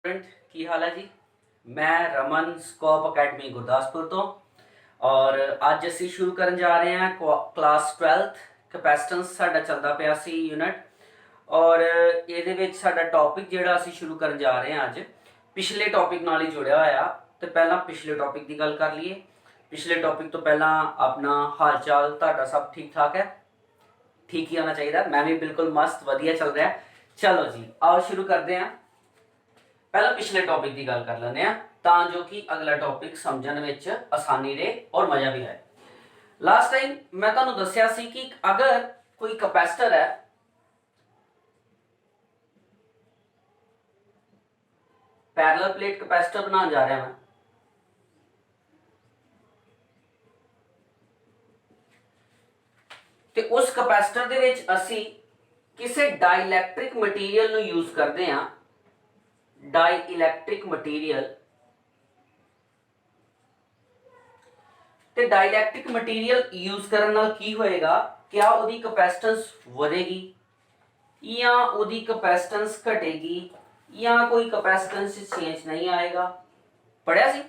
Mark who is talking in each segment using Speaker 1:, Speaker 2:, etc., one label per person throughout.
Speaker 1: Student की हाल है जी। मैं रमन स्कोप अकेडमी गुरदासपुर तो और ਅੱਜ ਅਸੀਂ ਸ਼ੁਰੂ ਕਰਨ ਜਾ ਰਹੇ ਹਾਂ ਕਲਾਸ 12th ਕਪੈਸਿਟੈਂਸ ਸਾਡਾ ਚੱਲਦਾ ਪਿਆ ਸੀ ਯੂਨਿਟ ਔਰ ਇਹਦੇ ਵਿੱਚ ਸਾਡਾ ਟੌਪਿਕ ਜਿਹੜਾ ਅਸੀਂ ਸ਼ੁਰੂ ਕਰਨ ਜਾ ਰਹੇ ਹਾਂ ਅੱਜ ਪਿਛਲੇ ਟੌਪਿਕ ਨਾਲ ਹੀ ਜੁੜਿਆ ਹੋਇਆ। ਤੇ ਪਹਿਲਾਂ ਪਿਛਲੇ ਟੌਪਿਕ ਦੀ ਗੱਲ ਕਰ ਲਈਏ। ਪਿਛਲੇ ਟੌਪਿਕ ਤੋਂ ਪਹਿਲਾਂ ਆਪਣਾ ਹਾਲ ਚਾਲ ਤੁਹਾਡਾ ਸਭ ਠੀਕ ਠਾਕ ਹੈ? ठीक ही होना चाहिए। मैं भी बिल्कुल मस्त वधिया चल रहा है। चलो जी आओ शुरू करते हैं। पहला पिछले टॉपिक की गल कर लेने तां जो कि अगला टॉपिक समझण विच आसानी रहे और मजा भी आए। लास्ट टाइम मैं तुहानूं दस्सिया सी कि अगर कोई कैपेसिटर है पैरेलल प्लेट कैपेसिटर बनाने जा रहा मैं ते उस कैपेसिटर दे विच असी किसी डाइलैक्ट्रिक मटीरियल नूं यूज करते हैं। डाइलैक्ट्रिक मटीरियल ते डाइलैक्ट्रिक मटीरियल यूज करने नाल की होएगा, क्या उहदी कैपेसिटेंस वधेगी या उहदी कैपेसिटेंस घटेगी या कोई कैपेसिटेंस चेंज नहीं आएगा। पढ़िया सी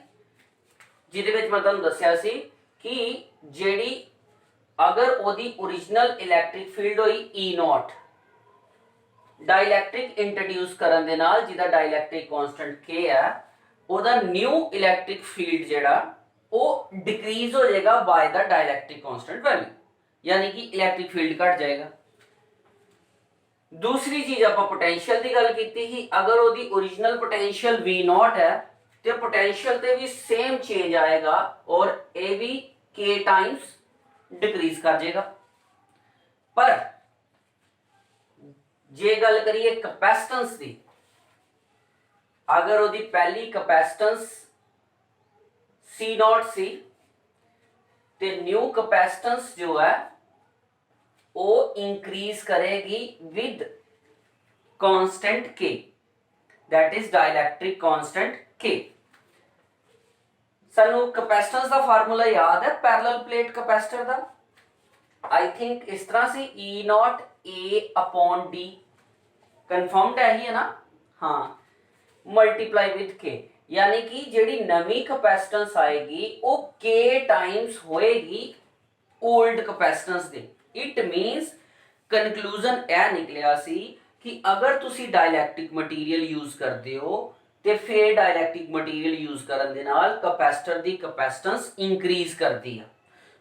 Speaker 1: जिहदे विच मैं तुहानूं दस्सिया सी कि जिहड़ी अगर उहदी ओरिजिनल इलैक्ट्रिक फील्ड होई ई नॉट डाइलैक्ट्रिक इंट्रोड्यूस करन दे नाल जिहदा डाइलैक्ट्रिक कांस्टेंट के है ओहदा न्यू इलैक्ट्रिक फील्ड जिहड़ा वो डिक्रीज हो जाएगा बाय द डाइलैक्ट्रिक कांस्टेंट वैल्यू, यानी कि इलैक्ट्रिक फील्ड घट जाएगा। दूसरी चीज आप पोटेंशियल की गल की ही, अगर ओहदी ओरिजिनल पोटेंशियल वी नॉट है तो पोटेंशियल ते भी सेम चेंज आएगा और ए भी के टाइम्स डिक्रीज कर जाएगा। पर जे गल करिए कैपेसिटेंस की, अगर ओदी पहली कैपेसिटेंस सी नॉट सी ते न्यू कैपेसिटेंस जो है वो इंक्रीज करेगी विद कांस्टेंट के, दैट इज डाइलैक्ट्रिक कांस्टेंट के। सानू कैपेसिटेंस का फार्मूला याद है पैरेलल प्लेट कैपेसिटर का, आई थिंक इस तरह से E naught A upon D, confirmed है ही है ना। हाँ, मल्टीप्लाई विद के, यानी कि जेडी नवी कैपेसिटेंस आएगी वो के टाइम्स होएगी old capacitance they. It means conclusion यह निकलिया सी कि अगर तुसी डाइलैक्ट्रिक मटीरियल यूज करते हो ते फिर डाइलैक्ट्रिक मटीरियल यूज करन दे नाल कैपेसिटर दी कैपेसिटेंस इंक्रीज करती है।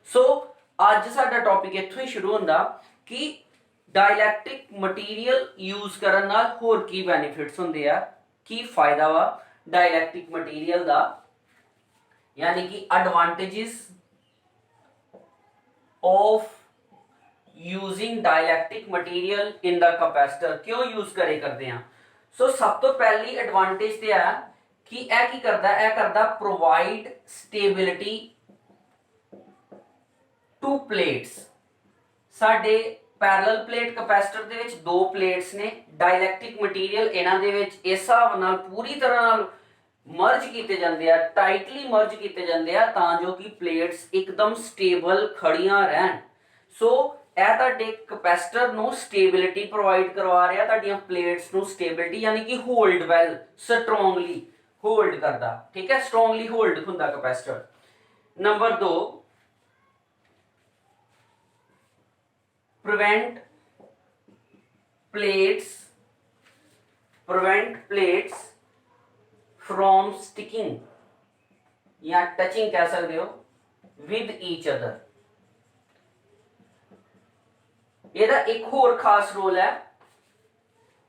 Speaker 1: सो अज साडा टॉपिक इत्थों ही शुरू हुंदा कि डाइलैक्ट्रिक मटीरियल यूज करन नाल होर की बेनिफिट्स हुंदे आ, की फायदा वा डाइलैक्ट्रिक मटीरियल दा, यानी कि advantages of using dielectric material in the capacitor, क्यों यूज करे करते हैं। सो सब तो पहली एडवांटेज ते है कि यह की करदा, यह करदा प्रोवाइड स्टेबिलिटी टू प्लेट्स। साडे पैरेलल प्लेट कैपेसिटर दे विच दो प्लेट्स ने, डाइलैक्ट्रिक मटीरियल इन्हां दे विच इस हिसाब नाल पूरी तरह नाल मर्ज कीते जांदे आ, टाइटली मर्ज कीते जांदे आ तां जो कि प्लेट्स एकदम स्टेबल खड़ियां रहन। सो यह तुहाडे कैपेसिटर नूं स्टेबिलिटी प्रोवाइड करवा रहा, तुहाडीआं प्लेट्स नूं स्टेबिलिटी यानी कि होल्ड वैल स्ट्रोंगली होल्ड करदा। ठीक है, स्ट्रोंगली होल्ड हुंदा capacitor. Number 2, prevent plates from sticking या टचिंग कह सकते हो with each other। ਇਹਦਾ एक होर खास रोल है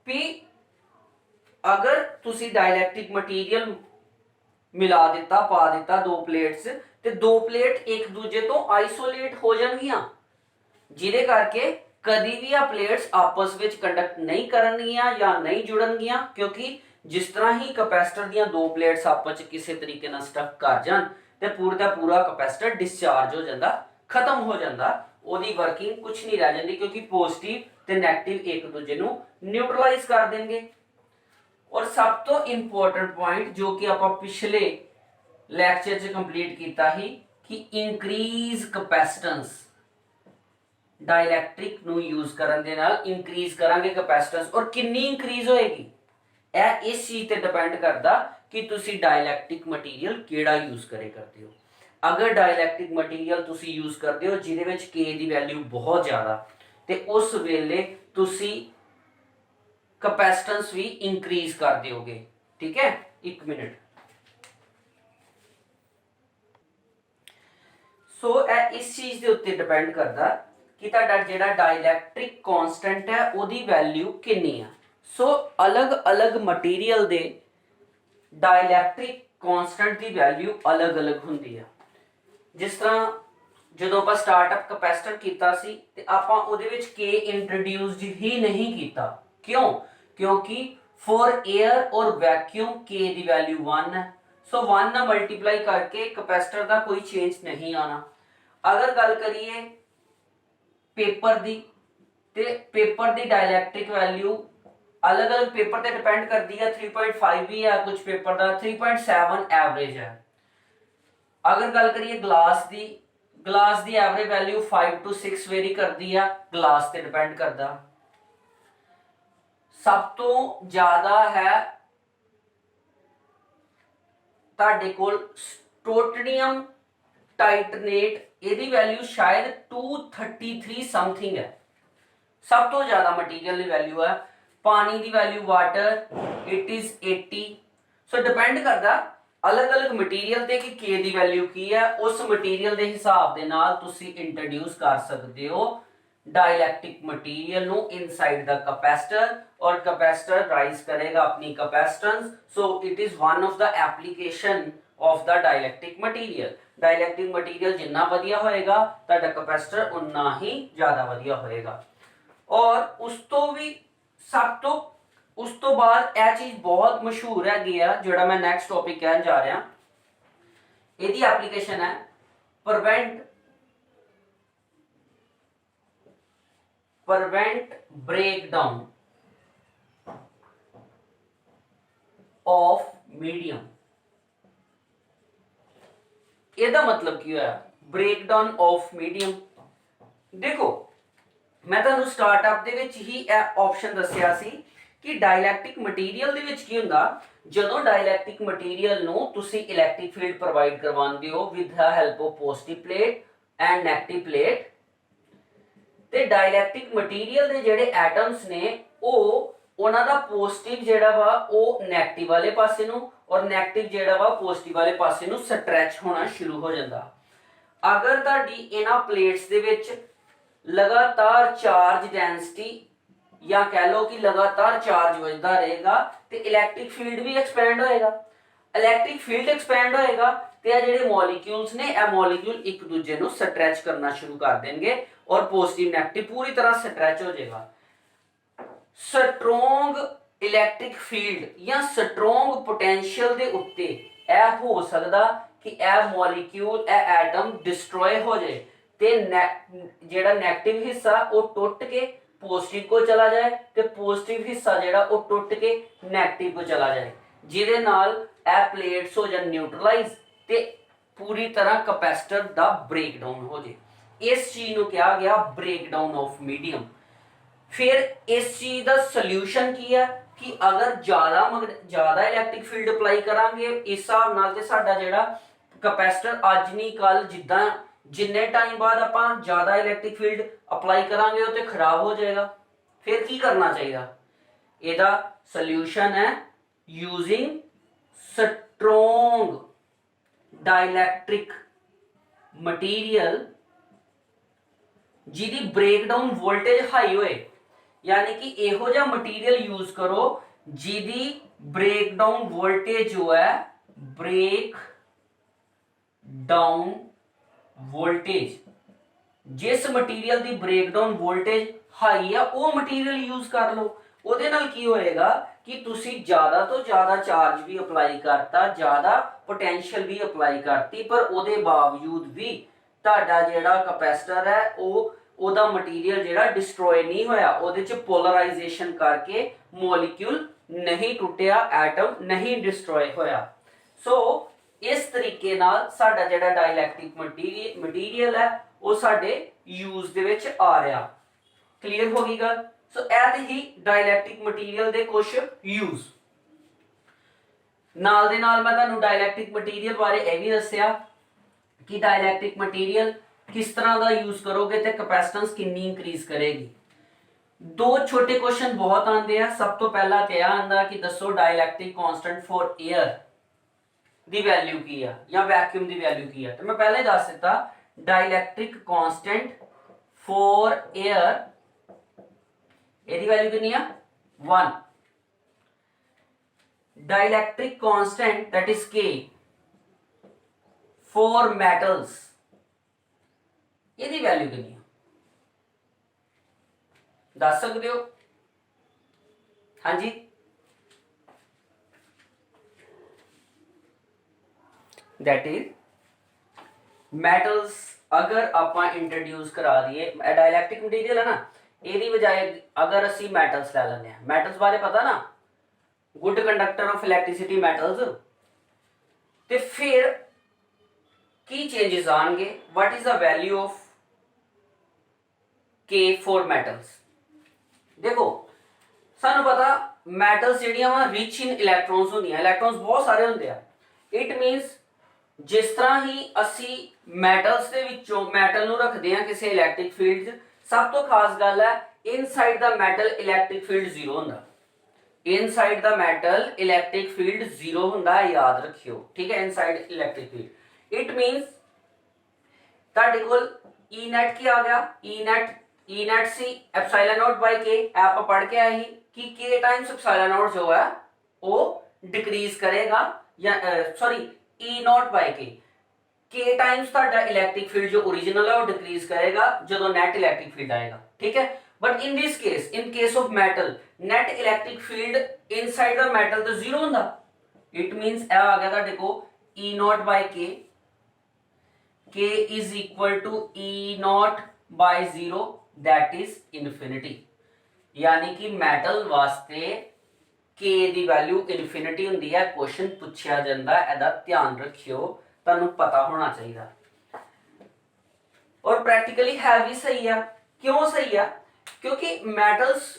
Speaker 1: कि अगर तुसी डाइलैक्ट्रिक मटीरियल मिला दिता, पा दिता दो प्लेट्स, ते दो प्लेट एक दूजे तो आइसोलेट हो जाएंगियां, जिहदे करके कदी भी आ प्लेट्स आपस में कंडक्ट नहीं करनगियां या नहीं जुड़नगियां, क्योंकि जिस तरह ही कैपेसिटर दी दो प्लेट्स आपस किसी तरीके नाल स्टक कर जान ते पूरा दा पूरा कैपेसिटर डिस्चार्ज हो जाता, खत्म हो जाता, ओदी वर्किंग कुछ नहीं रह जाती, क्योंकि पॉजिटिव ते नेगेटिव एक दूजे नूं न्यूट्रलाइज कर देंगे। और सब तो इंपॉर्टेंट पॉइंट जो कि आप पिछले लैक्चर च कंप्लीट किया ही कि इंक्रीज कैपेसिटेंस, डाइलैक्ट्रिक यूज करन दे नाल इंक्रीज करांगे कैपेसिटेंस, और कितनी इंक्रीज होएगी ਇਹ इस चीज ते डिपेंड करता कि तुसी डायलैक्टिक मटीरियल केड़ा यूज करे करते हो। अगर डायलैक्टिक मटीरियल तुसी यूज करते हो जिहदे विच के दी वैल्यू बहुत ज़्यादा, ते उस वेले तुसी कैपेसिटेंस भी इंक्रीज कर दोगे। ठीक है, एक मिनट। सो इस चीज के उत्ते डिपेंड करता कि तुहाडा जिहड़ा डायलैक्ट्रिक कांस्टेंट है उहदी वैल्यू कितनी है। सो अलग अलग मटीरियल दे डायलैक्ट्रिक कांस्टेंट की वैल्यू अलग अलग हुंदी है। जिस तरह ਜਦੋਂ ਆਪਾਂ ਸਟਾਰਟਅਪ ਕੈਪੈਸਿਟਰ ਕੀਤਾ ਸੀ ਤੇ ਆਪਾਂ ਉਹਦੇ ਵਿੱਚ K ਇੰਟਰੋਡਿਊਸਡ ਹੀ ਨਹੀਂ ਕੀਤਾ। ਕਿਉਂ? ਕਿਉਂਕਿ ਫॉर 에ਅਰ ਔਰ ਵੈਕਿਊਮ K ਦੀ ਵੈਲਿਊ 1 ਹੈ। ਸੋ 1 ਨਾਲ ਮਲਟੀਪਲਾਈ ਕਰਕੇ ਕੈਪੈਸਿਟਰ ਦਾ ਕੋਈ ਚੇਂਜ ਨਹੀਂ ਆਣਾ। ਅਗਰ ਗੱਲ ਕਰੀਏ पेपर दी, ते पेपर दी डायलैक्ट्रिक वैल्यू अलग अलग पेपर ते डिपेंड करती है। 3.5 भी है कुछ पेपर दा, 3.7 एवरेज है। अगर गल करिए glass the average value 5 to 6 very करती है, ग्लास ते डिपेंड करता। सब तो ज्यादा है तुहाडे कोल स्टोटनियम टाइटनेट, ਇਹਦੀ वैल्यू शायद 233 समथिंग है। सब तो ज्यादा मटीरियल की वैल्यू है। पानी की value water it is 80। So depend करता अलग अलग मटीरियल ते कि के दी वैल्यू की है। उस मटीरियल के हिसाब के नाल तुसी इंट्रोड्यूस कर सकते हो डायलैक्टिक मटीरियल नु इनसाइड द कैपेसिटर, और कैपेसिटर राइज करेगा अपनी capacitance. So it is one of the application of the dielectric material. Dielectric material जिन्ना वधिया होएगा तुहाडा कैपेसिटर उन्ना ही ज़्यादा वधिया होएगा। और उस तो भी सब तो उस तो बाद यह चीज़ बहुत मशहूर है जोड़ा मैं नैक्सट टॉपिक कहन जा रहा। यदि एप्लीकेशन है prevent breakdown of medium। ਇਹਦਾ मतलब ਕੀ ਹੋਇਆ ब्रेकडाउन ऑफ मीडियम। देखो मैं ਤੁਹਾਨੂੰ ਸਟਾਰਟਅਪ ਦੇ ਵਿੱਚ ਹੀ ਇਹ ਆਪਸ਼ਨ ਦੱਸਿਆ ਸੀ ਕਿ ਡਾਇਲੈਕਟ੍ਰਿਕ ਮਟੀਰੀਅਲ ਦੇ ਵਿੱਚ ਕੀ ਹੁੰਦਾ, ਜਦੋਂ ਡਾਇਲੈਕਟ੍ਰਿਕ ਮਟੀਰੀਅਲ ਨੂੰ ਤੁਸੀਂ ਇਲੈਕਟ੍ਰਿਕ ਫੀਲਡ ਪ੍ਰੋਵਾਈਡ ਕਰਵਾਉਂਦੇ ਹੋ with the help of positive plate and negative plate, ਤੇ ਡਾਇਲੈਕਟ੍ਰਿਕ ਮਟੀਰੀਅਲ ਦੇ ਜਿਹੜੇ ਐਟਮਸ ਨੇ ਉਹ ਉਹਨਾਂ ਦਾ ਪੋਜ਼ਿਟਿਵ ਜਿਹੜਾ ਵਾ ਉਹ ਨੈਗੇਟਿਵ ਵਾਲੇ ਪਾਸੇ ਨੂੰ, और नैगेटिव ਜਿਹੜਾ ਵਾ ਪੋਜ਼ਿਟਿਵ ਵਾਲੇ ਪਾਸੇ ਨੂੰ ਸਟ੍ਰੈਚ ਹੋਣਾ ਸ਼ੁਰੂ ਹੋ ਜਾਂਦਾ। ਅਗਰ ਤੁਹਾਡੀ ਇਹਨਾਂ ਪਲੇਟਸ ਦੇ ਵਿੱਚ ਲਗਾਤਾਰ ਚਾਰਜ ਡੈਂਸਿਟੀ ਜਾਂ ਕਹਿ ਲਓ ਕਿ ਲਗਾਤਾਰ ਚਾਰਜ ਵੱਧਦਾ ਰਹੇਗਾ ਤੇ ਇਲੈਕਟ੍ਰਿਕ ਫੀਲਡ ਵੀ ਐਕਸਪੈਂਡ ਹੋਏਗਾ। ਇਲੈਕਟ੍ਰਿਕ ਫੀਲਡ ਐਕਸਪੈਂਡ ਹੋਏਗਾ ਤੇ ਇਹ ਜਿਹੜੇ ਮੋਲੀਕਿਊਲਸ ਨੇ ਇਹ ਮੋਲੀਕਿਊਲ ਇੱਕ ਦੂਜੇ ਨੂੰ ਸਟ੍ਰੈਚ ਕਰਨਾ ਸ਼ੁਰੂ ਕਰ ਦੇਣਗੇ ਔਰ ਪੋਜ਼ਿਟਿਵ ਨੈਗੇਟਿਵ ਪੂਰੀ ਤਰ੍ਹਾਂ ਸਟ੍ਰੈਚ ਹੋ ਜਾਏਗਾ। स्ट्रोंग इलैक्ट्रिक फील्ड या स्ट्रोंग पोटेंशियल दे उत्ते ऐ हो सकदा कि ऐ मॉलिक्यूल ऐ एटम डिस्ट्रॉय हो जाए ते जेड़ा नेगेटिव हिस्सा वो टुट के पॉजिटिव को चला जाए ते पॉजिटिव हिस्सा जेड़ा वो टुट के नेगेटिव को चला जाए, जिहदे नाल ऐ प्लेट्स हो जाए न्यूट्रलाइज ते पूरी तरह कैपेसिटर दा ब्रेकडाउन हो जाए। इस चीज नूं कहा गया ब्रेकडाउन ऑफ मीडियम। फिर इस चीज का सोल्यूशन की है कि अगर ज्यादा इलैक्ट्रिक फील्ड अप्लाई करांगे इस हिसाब नाल ते साडा जेड़ा कैपेसिटर अज नहीं कल जिद्दां जिन्ने टाइम बाद आपां ज्यादा इलैक्ट्रिक फील्ड अप्लाई करांगे वो ते खराब हो जाएगा। फिर की करना चाहिए? ਇਹਦਾ सोल्यूशन है यूजिंग स्ट्रोंग डाइलैक्ट्रिक मटीरियल जिहदी ब्रेकडाउन वोल्टेज हाई होए, यानी कि इहो जिहा मटीरियल यूज करो जिहदी ब्रेकडाउन वोल्टेज जो है ब्रेक डाउन वोल्टेज, जिस मटीरियल की ब्रेकडाउन वोल्टेज हाई है वो मटीरियल यूज कर लो। ਉਹਦੇ ਨਾਲ ਕੀ ਹੋਏਗਾ कि तुसी ज़्यादा तो ज़्यादा चार्ज भी अप्लाई करता, ज़्यादा पोटेंशियल भी अप्लाई करती, पर ਉਹਦੇ बावजूद भी ਤੁਹਾਡਾ ਜਿਹੜਾ कैपेसिटर है ਉਹਦਾ मटीरियल ਜਿਹੜਾ डिस्ट्रॉय नहीं होया, ਉਹਦੇ ਚ पोलराइजेशन करके मॉलिक्यूल नहीं टुटिया, एटम नहीं डिस्ट्रॉय होया। सो इस तरीके नाल साडा ਜਿਹੜਾ डाइलैक्ट्रिक मटीरियल है वो साडे यूज ਦੇ ਵਿੱਚ आ रहा। क्लीयर हो गई गल? सो ऐ ही डायलैक्ट्रिक मटीरियल दे कुछ यूज। नाल दे नाल मैं तुहानू डाइलैक्ट्रिक मटीरियल बारे यह भी दस्सिया कि डाइलैक्ट्रिक मटीरियल किस तरह का यूज करोगे तो कैपेसिटेंस कितनी इंक्रीज करेगी। दो छोटे क्वेश्चन बहुत आते हैं। सब तो पहला तो यह आंदा कि दसो डाइलैक्ट्रिक कांस्टेंट फॉर एयर दी वैल्यू की है या वैक्यूम दी वैल्यू की है। तो मैं पहले दस दिता डाइलैक्ट्रिक कांस्टेंट फॉर एयर एदी वैल्यू कितनी है 1। डाइलैक्ट्रिक कांस्टेंट दैट इज के फॉर मेटल्स एदी वैल्यू कितनी है दस सकते हो? हाँ जी, दैट इज मेटल्स अगर आप इंट्रोड्यूस करा दिए डाइलैक्ट्रिक मटीरियल है ना, यदि बजाय अगर असी मेटल्स लै लें, मेटल्स बारे पता ना, good conductor of electricity metals, तो फिर की चेंजेस आएंगे। What is the value of के फॉर मेटल्स? देखो सानू पता मेटल्स जिहड़ियां वा रिच इन इलैक्ट्रॉन्स होंदियां, इलैक्ट्रॉन्स बहुत सारे होंदे आ। इट मीनस जिस तरह ही असी मैटल्स दे विचों मैटल नूं रखदे हां किसी इलैक्ट्रिक फील्ड च, सब तो खास गल है inside the metal electric field zero हुंदा। Inside the metal electric field zero हुंदा, याद रखियो, ठीक है। Inside electric field it means तुहाडे कोल ई नेट की आ गया, ई नेट सी एप्सिलॉन नॉट बाय के। आप पढ़ के आए ही कि के टाइम्स एप्सिलॉन नॉट जो है वो डिक्रीज करेगा, या सॉरी ई नॉट बाय के टाइम्स तुहाडा इलैक्ट्रिक फील्ड जो ओरिजिनल है वो डिक्रीज करेगा जो नेट इलैक्ट्रिक फील्ड आएगा, ठीक है। But in this case, in case of metal, net electric field inside the metal तो जीरो हुंदा। इट मींस ए आ गया तुहाडे को E naught by K is equal to E naught by zero, that is infinity. यानी कि metal वास्ते के दी वैल्यू इनफिनिटी हुंदी है। क्वेश्चन पूछा जाता है, एदा ध्यान रखियो, तुहानू पता होना चाहिए। और प्रैक्टिकली है भी सही है। क्यों सही है? क्योंकि मेटल्स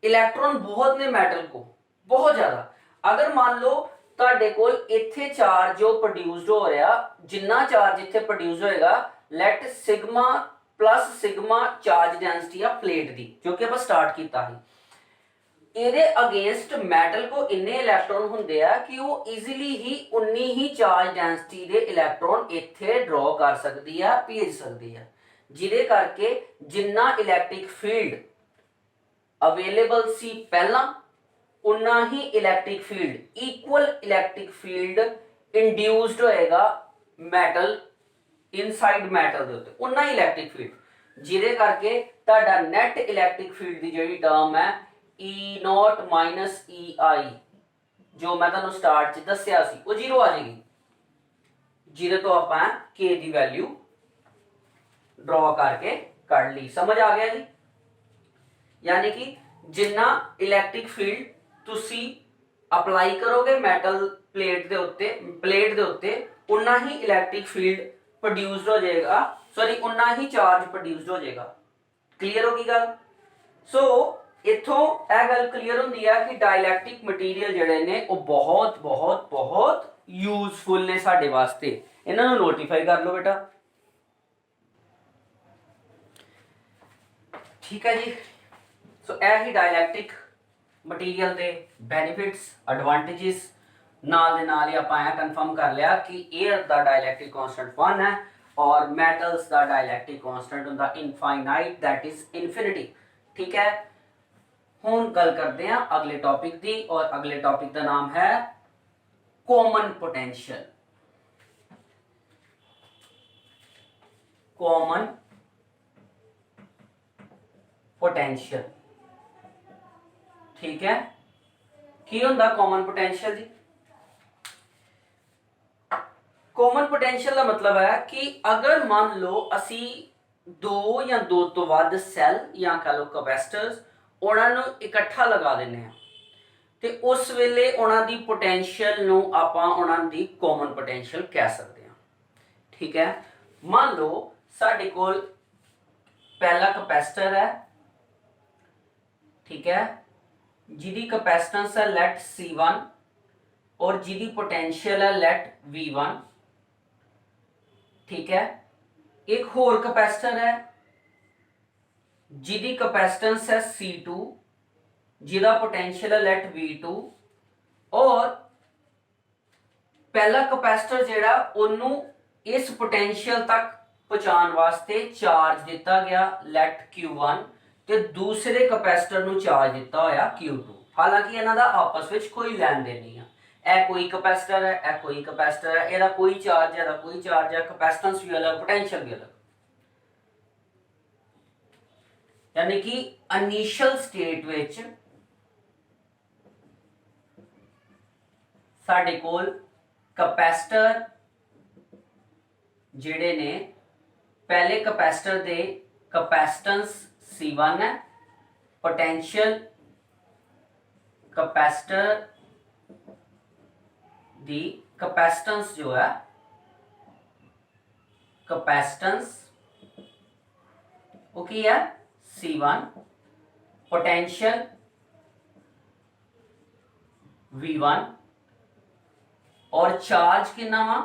Speaker 1: इलैक्ट्रॉन बहुत ने मेटल को बहुत ज्यादा। अगर मान लो तुहाडे कोल इत्थे चार्ज जो प्रोड्यूस्ड हो रहा, जिन्ना चार्ज इत्थे प्रोड्यूस होएगा, let sigma plus sigma charge density आ प्लेट दी, जो कि ਆਪਾਂ स्टार्ट किया है। ਇਹਦੇ अगेंस्ट मैटल को इन्ने इलैक्ट्रॉन ਹੁੰਦੇ ਆ कि वो ईजिली ही उन्नी ही चार्ज डेंसिटी ਦੇ इलैक्ट्रॉन ਇੱਥੇ ड्रॉ कर सकती है, भेज सकती है, ਜਿਹਦੇ ਕਰਕੇ जिन्ना इलैक्ट्रिक फील्ड अवेलेबल सी पहला उन्ना ही electric field equal electric field induced होएगा मैटल इनसाइड मैटल ਦੇ ਉੱਤੇ, उन्ना ही इलैक्ट्रिक फील्ड, ਜਿਹਦੇ ਕਰਕੇ ਤੁਹਾਡਾ नेट इलैक्ट्रिक फील्ड ਦੀ ਜਿਹੜੀ ਟਰਮ ਹੈ E नॉट माइनस ई आई जो मैं तुहानू स्टार्ट च दस्सिया सी वो जीरो आ जाएगी, जिहदे तो आपां के दी वैल्यू ड्रॉ करके कढ ली। समझ आ गया जी? यानी कि जिन्ना इलैक्ट्रिक फील्ड तुसी अप्लाई करोगे मैटल प्लेट दे उत्ते उन्ना ही इलैक्ट्रिक फील्ड प्रोड्यूस्ड हो जाएगा, सॉरी उन्ना ही चार्ज प्रोड्यूस्ड हो जाएगा। क्लीयर होगी गल? सो इथों यह गल क्लीयर होंदी है कि डाइलैक्ट्रिक मटीरियल जिहड़े ने वो बहुत बहुत बहुत यूजफुल ने साडे वास्ते। इन्हां नूं नोटिफाई कर लो बेटा, ठीक है जी। सो यह ही डाइलैक्ट्रिक मटीरियल के बेनिफिट्स एडवांटेजेस नाल दे नाल ही आपां कन्फर्म कर लिया कि एयर दा डाइलैक्ट्रिक कांस्टेंट 1 है और मैटल्स दा डाइलैक्ट्रिक कांस्टेंट हुंदा इनफाइनाइट, दैट इज इनफिनिटी, ठीक है। हुण गल करते हैं अगले टॉपिक की, और अगले टॉपिक का नाम है कॉमन पोटेंशियल। कॉमन पोटेंशियल, ठीक है। की हुंदा कॉमन पोटेंशियल जी? कॉमन पोटेंशियल का मतलब है कि अगर मान लो असी दो या दो तो वध सैल या कह लो कैपेसिटर्स उन्होंने इकट्ठा लगा देने ते उस वेले उन्हों की पोटेंशियल नूं आपां उन्हों की कॉमन पोटेंशियल कह सकते हैं, ठीक है। मान लो साडे कोल पहला कैपेसिटर है, ठीक है, जिहदी कैपेसिटेंस है लेट C1 और जिहदी पोटेंशियल है लेट V1, ठीक है। एक होर कैपेसिटर है जिहदी कैपेसिटेंस है C2, जिहदा पोटेंशियल है लेट V2, और पहला कैपेसिटर जिहड़ा ओनू इस पोटेंशियल तक पहुंचाने वास्ते चार्ज दिता गया लेट Q1 ते दूसरे कैपेसिटर नू चार्ज दिता होया Q2। हालांकि इन्हां दा आपस विच कोई लैन देन नहीं है, ए कोई कैपेसिटर है, ए कोई कैपेसिटर है, इहदा कोई चार्ज है, इहदा कोई चार्ज है, कैपेसिटेंस भी अलग, पोटेंशियल भी अलग। यानी कि इनिशियल स्टेट विच साडे कोल कैपेसिटर जिहड़े ने पहले कैपेसिटर दे कैपेसिटेंस C1 है, पोटेंशियल कैपेसिटर दी कैपेसिटेंस जो है कैपेसिटेंस वो की है C1, पोटेंशियल V1 और चार्ज कितना वा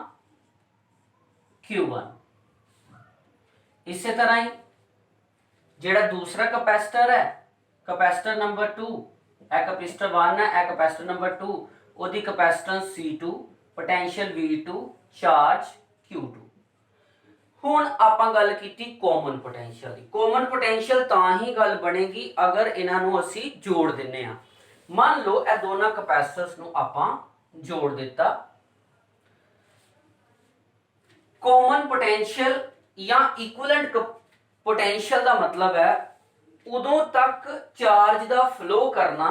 Speaker 1: Q1। इसी तरह ही जेड़ा दूसरा कैपेसिटर है, कैपेसिटर नंबर 2, ए कैपेसिटर 1 है, ए कैपेसिटर नंबर 2, ओदी capacitance C2, potential V2, charge Q2। हुण आपां गल कीती कॉमन पोटेंशियल दी। कॉमन पोटेंशियल तां ही गल बनेगी अगर इन्हां नूं असीं जोड़ दिन्ने आ। मान लो ए दोनों कैपेसिटर्स नूं आपां जोड़ दिता। कॉमन पोटेंशियल या इक्विवेलेंट पोटेंशियल दा मतलब है उदों तक चार्ज दा फ्लो करना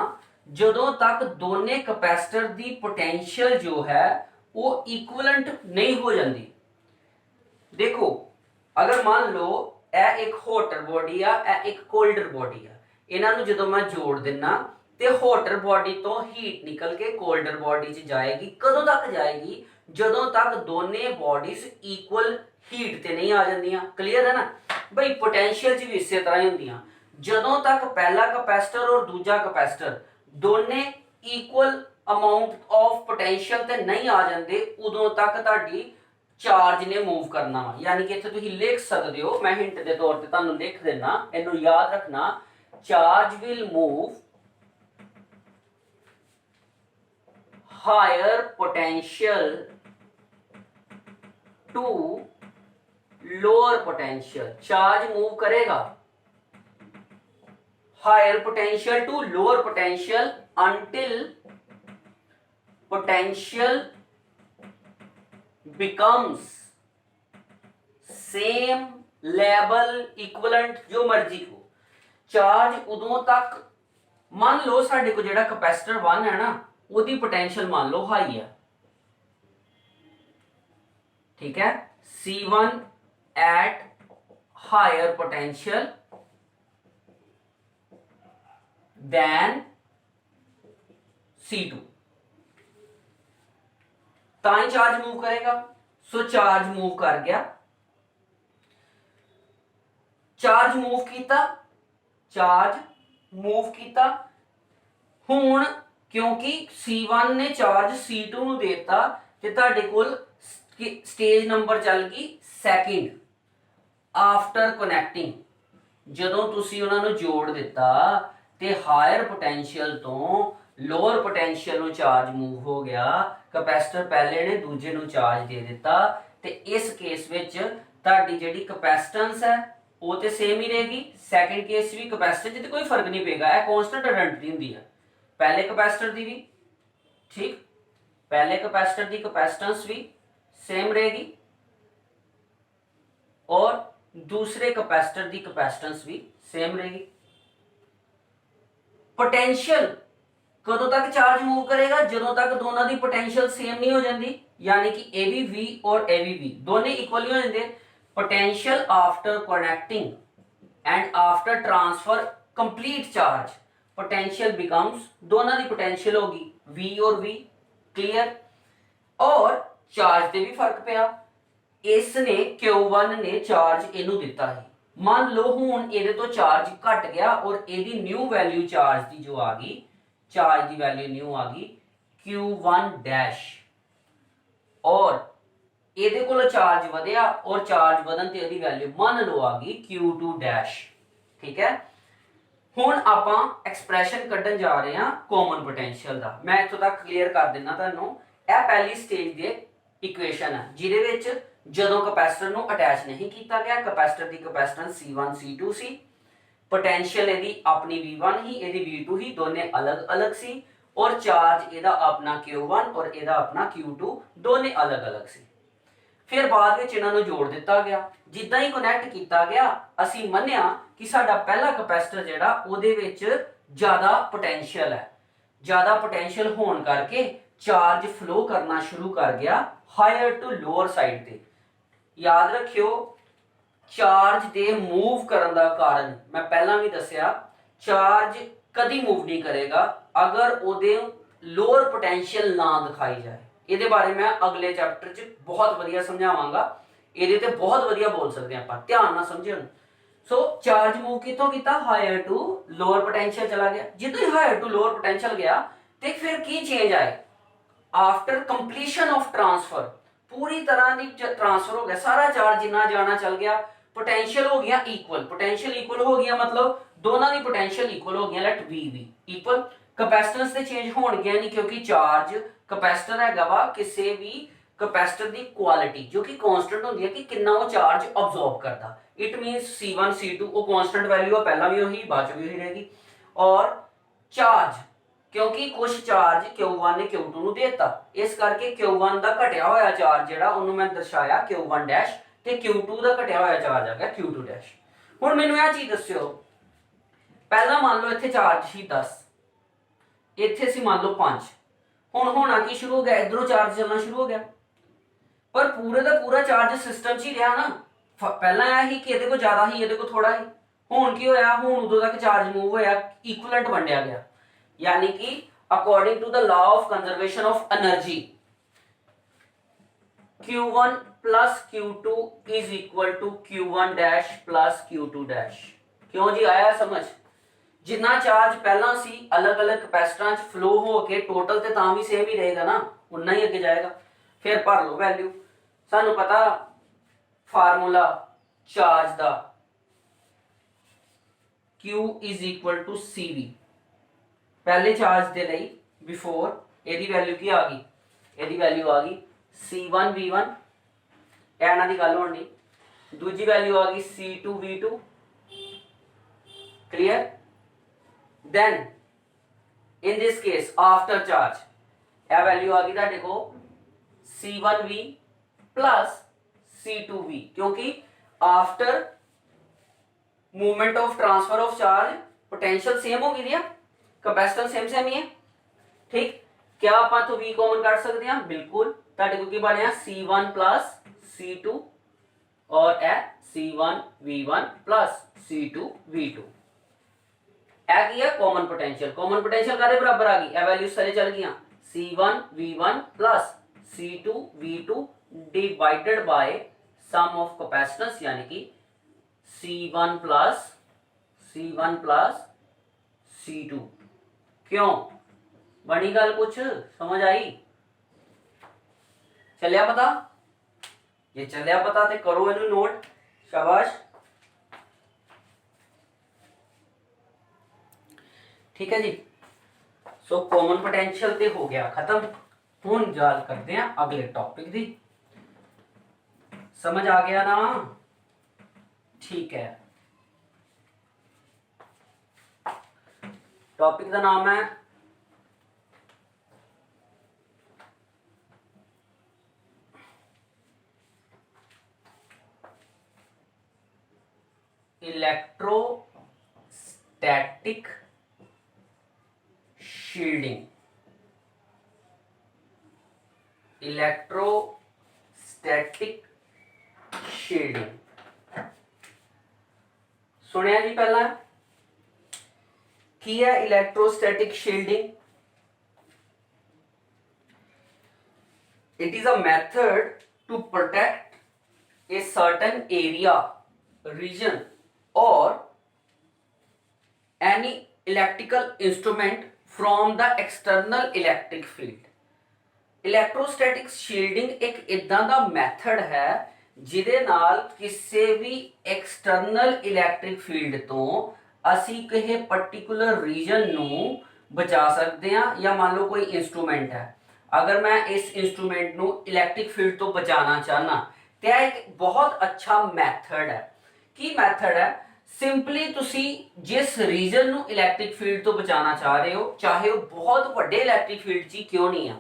Speaker 1: जदों तक दोने कैपेसिटर दी पोटेंशियल जो है वो इक्विवेलेंट नहीं हो जाती। देखो अगर मान लो ए एक हॉटर बॉडी आ, ए एक कोल्डर बॉडी आ, इन्हां नूं जदों मैं जोड़ दिना ते हॉटर बॉडी तो हीट निकल के कोल्डर बॉडी च जाएगी। कदों तक जाएगी? जदों तक दोने बॉडीज इक्वल हीट ते नहीं आ जांदियां। क्लियर है ना भाई? पोटेंशियल च भी इस तरह ही होंदियां। जदों तक पहला कैपेसिटर और दूजा कैपेसिटर दोने इक्वल अमाउंट ऑफ पोटेंशियल ते नहीं आ जाते उदों तक तुहाडी चार्ज ने मूव करना वा। यानी कि इत्थे तुसीं लिख सकते हो, मैं हिंट के तौर पे तुहानूं लिख देना, इहनूं याद रखना, charge will move higher potential to lower potential. Charge move करेगा higher potential to lower potential until potential becomes same level equivalent जो मर्जी हो। चार्ज उदों तक, मान लो साडे को जेड़ा कैपेसिटर 1 है ना उदी पोटेंशियल मान लो हाई है, ठीक है, C1 at higher potential than C2, ताई चार्ज मूव करेगा। सो चार्ज मूव कर गया, चार्ज मूव किया, चार्ज मूव किया। हुण क्योंकि C1 ने चार्ज C2 नूं देता ते तुहाडे कोल स्टेज नंबर चल गई सैकेंड आफ्टर कनैक्टिंग। जदों तुसीं उन्हां नूं जोड़ दिता ते हायर पोटेंशियल तो लोअर पोटेंशियल नूं चार्ज मूव हो गया। कैपेसिटर पहले ने दूजे नूं चार्ज दे दिता ते इस केस विच तुहाडी जिहड़ी कैपेसिटेंस है वो तो सेम ही रहेगी। सैकेंड केस भी कैपेसिटेंस कोई फर्क नहीं पेगा, यह कांस्टेंट आइडेंटिटी हुंदी है पहले कैपेसिटर दी भी, ठीक, पहले कैपेसिटर दी कैपेसिटेंस भी सेम रहेगी और दूसरे कैपेसिटर दी कैपेसिटेंस भी सेम रहेगी। पोटेंशियल कदों तक चार्ज मूव करेगा? जदों तक दोनों दी पोटेंशियल सेम नहीं हो जाती, यानी कि ABV और ABV दोनों इक्वल हो जाते। Potential after connecting and after transfer complete charge potential becomes, दोनों की पोटेंशियल होगी V और V, क्लियर। और चार्ज से भी फर्क पिया, इसने Q1 ने चार्ज इनू दिता है। मान लो हुण इहदे तो चार्ज घट गया और इहदी न्यू वैल्यू चार्ज की जो आ गई, चार्ज की वैल्यू न्यू आ गई Q1 डैश और ਇਹਦੇ ਕੋਲ ਚਾਰਜ ਵਧਿਆ और ਚਾਰਜ ਵਧਣ ਤੇ ਇਹਦੀ ਵੈਲਿਊ ਮੰਨ ਲਓ ਆ ਗਈ Q2 ਡੈਸ਼। ਠੀਕ ਹੈ, ਹੁਣ ਆਪਾਂ ਐਕਸਪ੍ਰੈਸ਼ਨ ਕੱਢਣ ਜਾ ਰਹੇ ਹਾਂ ਕਾਮਨ ਪੋਟੈਂਸ਼ੀਅਲ ਦਾ। ਮੈਂ ਇੱਥੋਂ ਤੱਕ ਕਲੀਅਰ ਕਰ ਦਿੰਦਾ ਤੁਹਾਨੂੰ। ਇਹ ਪਹਿਲੀ ਸਟੇਜ ਦੀ ਇਕੁਏਸ਼ਨ ਹੈ ਜਿਹਦੇ ਵਿੱਚ ਜਦੋਂ ਕਪੈਸਿਟਰ ਨੂੰ ਅਟੈਚ ਨਹੀਂ ਕੀਤਾ ਗਿਆ, ਕਪੈਸਿਟਰ ਦੀ ਕਪੈਸਿਟੈਂਸ C1 C2 ਸੀ, पोटेंशियल यदि अपनी V1 ही यदि V2 ही दोनों अलग अलग सी और चार्ज ਇਹਦਾ अपना Q1 और ਇਹਦਾ अपना Q2 दोनों अलग अलग सी। फिर बाद ਵਿੱਚ ਇਹਨਾਂ ਨੂੰ ਜੋੜ ਦਿੱਤਾ ਗਿਆ। ਜਿੱਦਾਂ ਹੀ ਕਨੈਕਟ ਕੀਤਾ ਗਿਆ ਅਸੀਂ ਮੰਨਿਆ ਕਿ ਸਾਡਾ ਪਹਿਲਾ ਕਪੈਸਿਟਰ ਜਿਹੜਾ ਉਹਦੇ ਵਿੱਚ ਜ਼ਿਆਦਾ ਪੋਟੈਂਸ਼ੀਅਲ ਹੈ। ਜ਼ਿਆਦਾ ਪੋਟੈਂਸ਼ੀਅਲ ਹੋਣ ਕਰਕੇ ਚਾਰਜ ਫਲੋ ਕਰਨਾ ਸ਼ੁਰੂ ਕਰ ਗਿਆ ਹਾਇਰ ਟੂ ਲੋਅਰ ਸਾਈਡ ਤੇ। ਯਾਦ ਰੱਖਿਓ ਚਾਰਜ ਦੇ मूव ਕਰਨ ਦਾ ਕਾਰਨ ਮੈਂ ਪਹਿਲਾਂ ਵੀ ਦੱਸਿਆ, ਚਾਰਜ ਕਦੀ मूव नहीं करेगा अगर ਉਹਦੇ ਲੋਅਰ ਪੋਟੈਂਸ਼ੀਅਲ ਨਾ ਦਿਖਾਈ ਜਾਏ। ਇਹਦੇ ਬਾਰੇ ਮੈਂ ਅਗਲੇ ਚੈਪਟਰ 'ਚ ਬਹੁਤ ਵਧੀਆ ਸਮਝਾਵਾਂਗਾ। ਇਹਦੇ ਤੇ ਬਹੁਤ ਵਧੀਆ ਬੋਲ ਸਕਦੇ ਆਪਾਂ, ਧਿਆਨ ਨਾਲ ਸਮਝਿਓ। ਸੋ ਚਾਰਜ मूव ਕਿੱਥੋਂ ਕੀਤਾ? ਹਾਇਰ ਟੂ ਲੋਅਰ ਪੋਟੈਂਸ਼ੀਅਲ ਚਲਾ ਗਿਆ। ਜਦੋਂ ਹੀ ਹਾਇਰ ਟੂ ਲੋਅਰ ਪੋਟੈਂਸ਼ੀਅਲ ਗਿਆ ਤੇ ਫਿਰ ਕੀ ਚੇਂਜ ਆਏ? आफ्टर कंप्लीशन ऑफ ट्रांसफर पूरी तरह की ट्रांसफर हो गया, सारा चार्ज जिन्ना जाना चल गया, पोटेंशियल हो गया इक्वल। पोटेंशियल इक्वल हो गया मतलब दोनों की पोटेंशियल इक्वल हो गया। Let we equal. कैपेसिटेंस ते चेंज हो गया नहीं क्योंकि चार्ज कैपेसिटर हैगा वा किसी भी कैपेसिटर की क्वालिटी जो कि कांस्टेंट होती है कि कितना वो चार्ज अब्जॉर्ब करता। इट मीनस C1 C2 वो कांस्टेंट वैल्यू है, पहला भी वही बाद भी वही रहेगी। और चार्ज क्योंकि कुछ चार्ज Q1 ने Q2 ਨੂੰ देता, इस करके Q1 ਦਾ ਘਟਿਆ ਹੋਇਆ ਚਾਰਜ ਜਿਹੜਾ ਉਹਨੂੰ ਮੈਂ ਦਰਸਾਇਆ Q1 ਡੈਸ਼ ਤੇ Q2 ਦਾ ਘਟਿਆ ਹੋਇਆ ਚਾਰਜ ਆ ਗਿਆ Q2 ਡੈਸ਼। ਹੁਣ ਮੈਨੂੰ ਇਹ ਚੀਜ਼ ਦੱਸਿਓ, ਪਹਿਲਾਂ ਮੰਨ ਲਓ ਇੱਥੇ ਚਾਰਜ ਸੀ 10, ਇੱਥੇ ਸੀ ਮੰਨ ਲਓ 5। ਹੁਣ ਹੋਣਾ ਕੀ ਸ਼ੁਰੂ ਹੋ ਗਿਆ? ਇਧਰੋਂ ਚਾਰਜ ਚੱਲਣਾ ਸ਼ੁਰੂ ਹੋ ਗਿਆ, ਪਰ ਪੂਰੇ ਦਾ ਪੂਰਾ ਚਾਰਜ ਸਿਸਟਮ 'ਚ ਹੀ ਰਿਹਾ ਨਾ। ਪਹਿਲਾਂ ਇਹ ਸੀ ਕਿ ਇਹਦੇ ਕੋਲ ਜ਼ਿਆਦਾ ਸੀ ਇਹਦੇ ਕੋਲ ਥੋੜਾ ਸੀ। ਹੁਣ ਕੀ ਹੋਇਆ? ਹੁਣ ਉਦੋਂ ਤੱਕ ਚਾਰਜ मूव ਹੋਇਆ, ਇਕੁਇਵਲੈਂਟ ਵੰਡਿਆ ਗਿਆ। यानी कि according to the law of conservation of energy Q1 plus Q2 is equal to Q1 dash plus Q2 dash. क्यों जी? आया समझ? जितना चार्ज पहला सी अलग अलग कैपेसिटरां च फ्लो होके टोटल ते तां भी सेम ही रहेगा ना, उतना ही अगे जाएगा। फिर भर लो वैल्यू। सानू पता फार्मूला चार्ज दा Q is equal to CV। पहले चार्ज के लिए बिफोर यदि वैल्यू की आ गई, यदि वैल्यू आ गई C1 V1 एना दी गल होनी। दूजी वैल्यू आ गई C2 V2। Clear? Then in this case after charge यह वैल्यू आ गई तुहाडे को C1 V plus C2 V, क्योंकि after movement of transfer of charge potential same हो गई है, कैपेसिटेंस सेम सेम ही है। ठीक, क्या आप तो V कॉमन कर सकते हैं? बिल्कुल। तुहाडे को की बनया C1 प्लस C2 और ए C1 V1 plus C2 V2। ए की है कॉमन पोटेंशियल। कॉमन पोटेंशियल कादे बराबर आ गई? ए वैल्यूज सारे चल गई। C1 V1 plus C2 V2 divided by sum of capacitance, यानी कि C1 प्लस C2। क्यों बनी गल? कुछ समझ आई? चलिया पता? ये चलिया पता ते करो इनू नोट। शाबाश। ठीक है जी। सो कॉमन पोटेंशियल ते हो गया खत्म। हुण गल करते हैं अगले टॉपिक दी। समझ आ गया ना? ठीक है। टॉपिक का नाम है इलेक्ट्रोस्टैटिक शील्डिंग। इलेक्ट्रोस्टैटिक शील्डिंग सुनिया जी पहला की है electrostatic shielding? It is a method to protect a certain area, region और any electrical instrument from the external electric field. Electrostatic shielding ਇੱਕ ਇਦਾਂ ਦਾ ਮੈਥਡ ਹੈ ਜਿਹਦੇ ਨਾਲ ਕਿਸੇ ਵੀ ਐਕਸਟਰਨਲ ਇਲੈਕਟ੍ਰਿਕ ਫੀਲਡ ਤੋਂ ਅਸੀਂ ਕਿਸੇ ਪਾਰਟਿਕੂਲਰ ਰੀਜਨ ਨੂੰ ਬਚਾ ਸਕਦੇ ਹਾਂ। ਜਾਂ ਮੰਨ ਲਓ ਕੋਈ ਇੰਸਟਰੂਮੈਂਟ ਹੈ, ਅਗਰ ਮੈਂ ਇਸ ਇੰਸਟਰੂਮੈਂਟ ਨੂੰ ਇਲੈਕਟ੍ਰਿਕ ਫੀਲਡ ਤੋਂ ਬਚਾਉਣਾ ਚਾਹਨਾ ਤੇ ਇਹ ਇੱਕ ਬਹੁਤ ਅੱਛਾ ਮੈਥਡ ਹੈ। ਕੀ ਮੈਥਡ ਹੈ? ਸਿੰਪਲੀ ਤੁਸੀਂ ਜਿਸ ਰੀਜਨ ਨੂੰ ਇਲੈਕਟ੍ਰਿਕ ਫੀਲਡ ਤੋਂ ਬਚਾਉਣਾ ਚਾਹ ਰਹੇ ਹੋ, ਚਾਹੇ ਉਹ ਬਹੁਤ ਵੱਡੇ ਇਲੈਕਟ੍ਰਿਕ ਫੀਲਡ 'ਚ ਕਿਉਂ ਨਹੀਂ ਆ,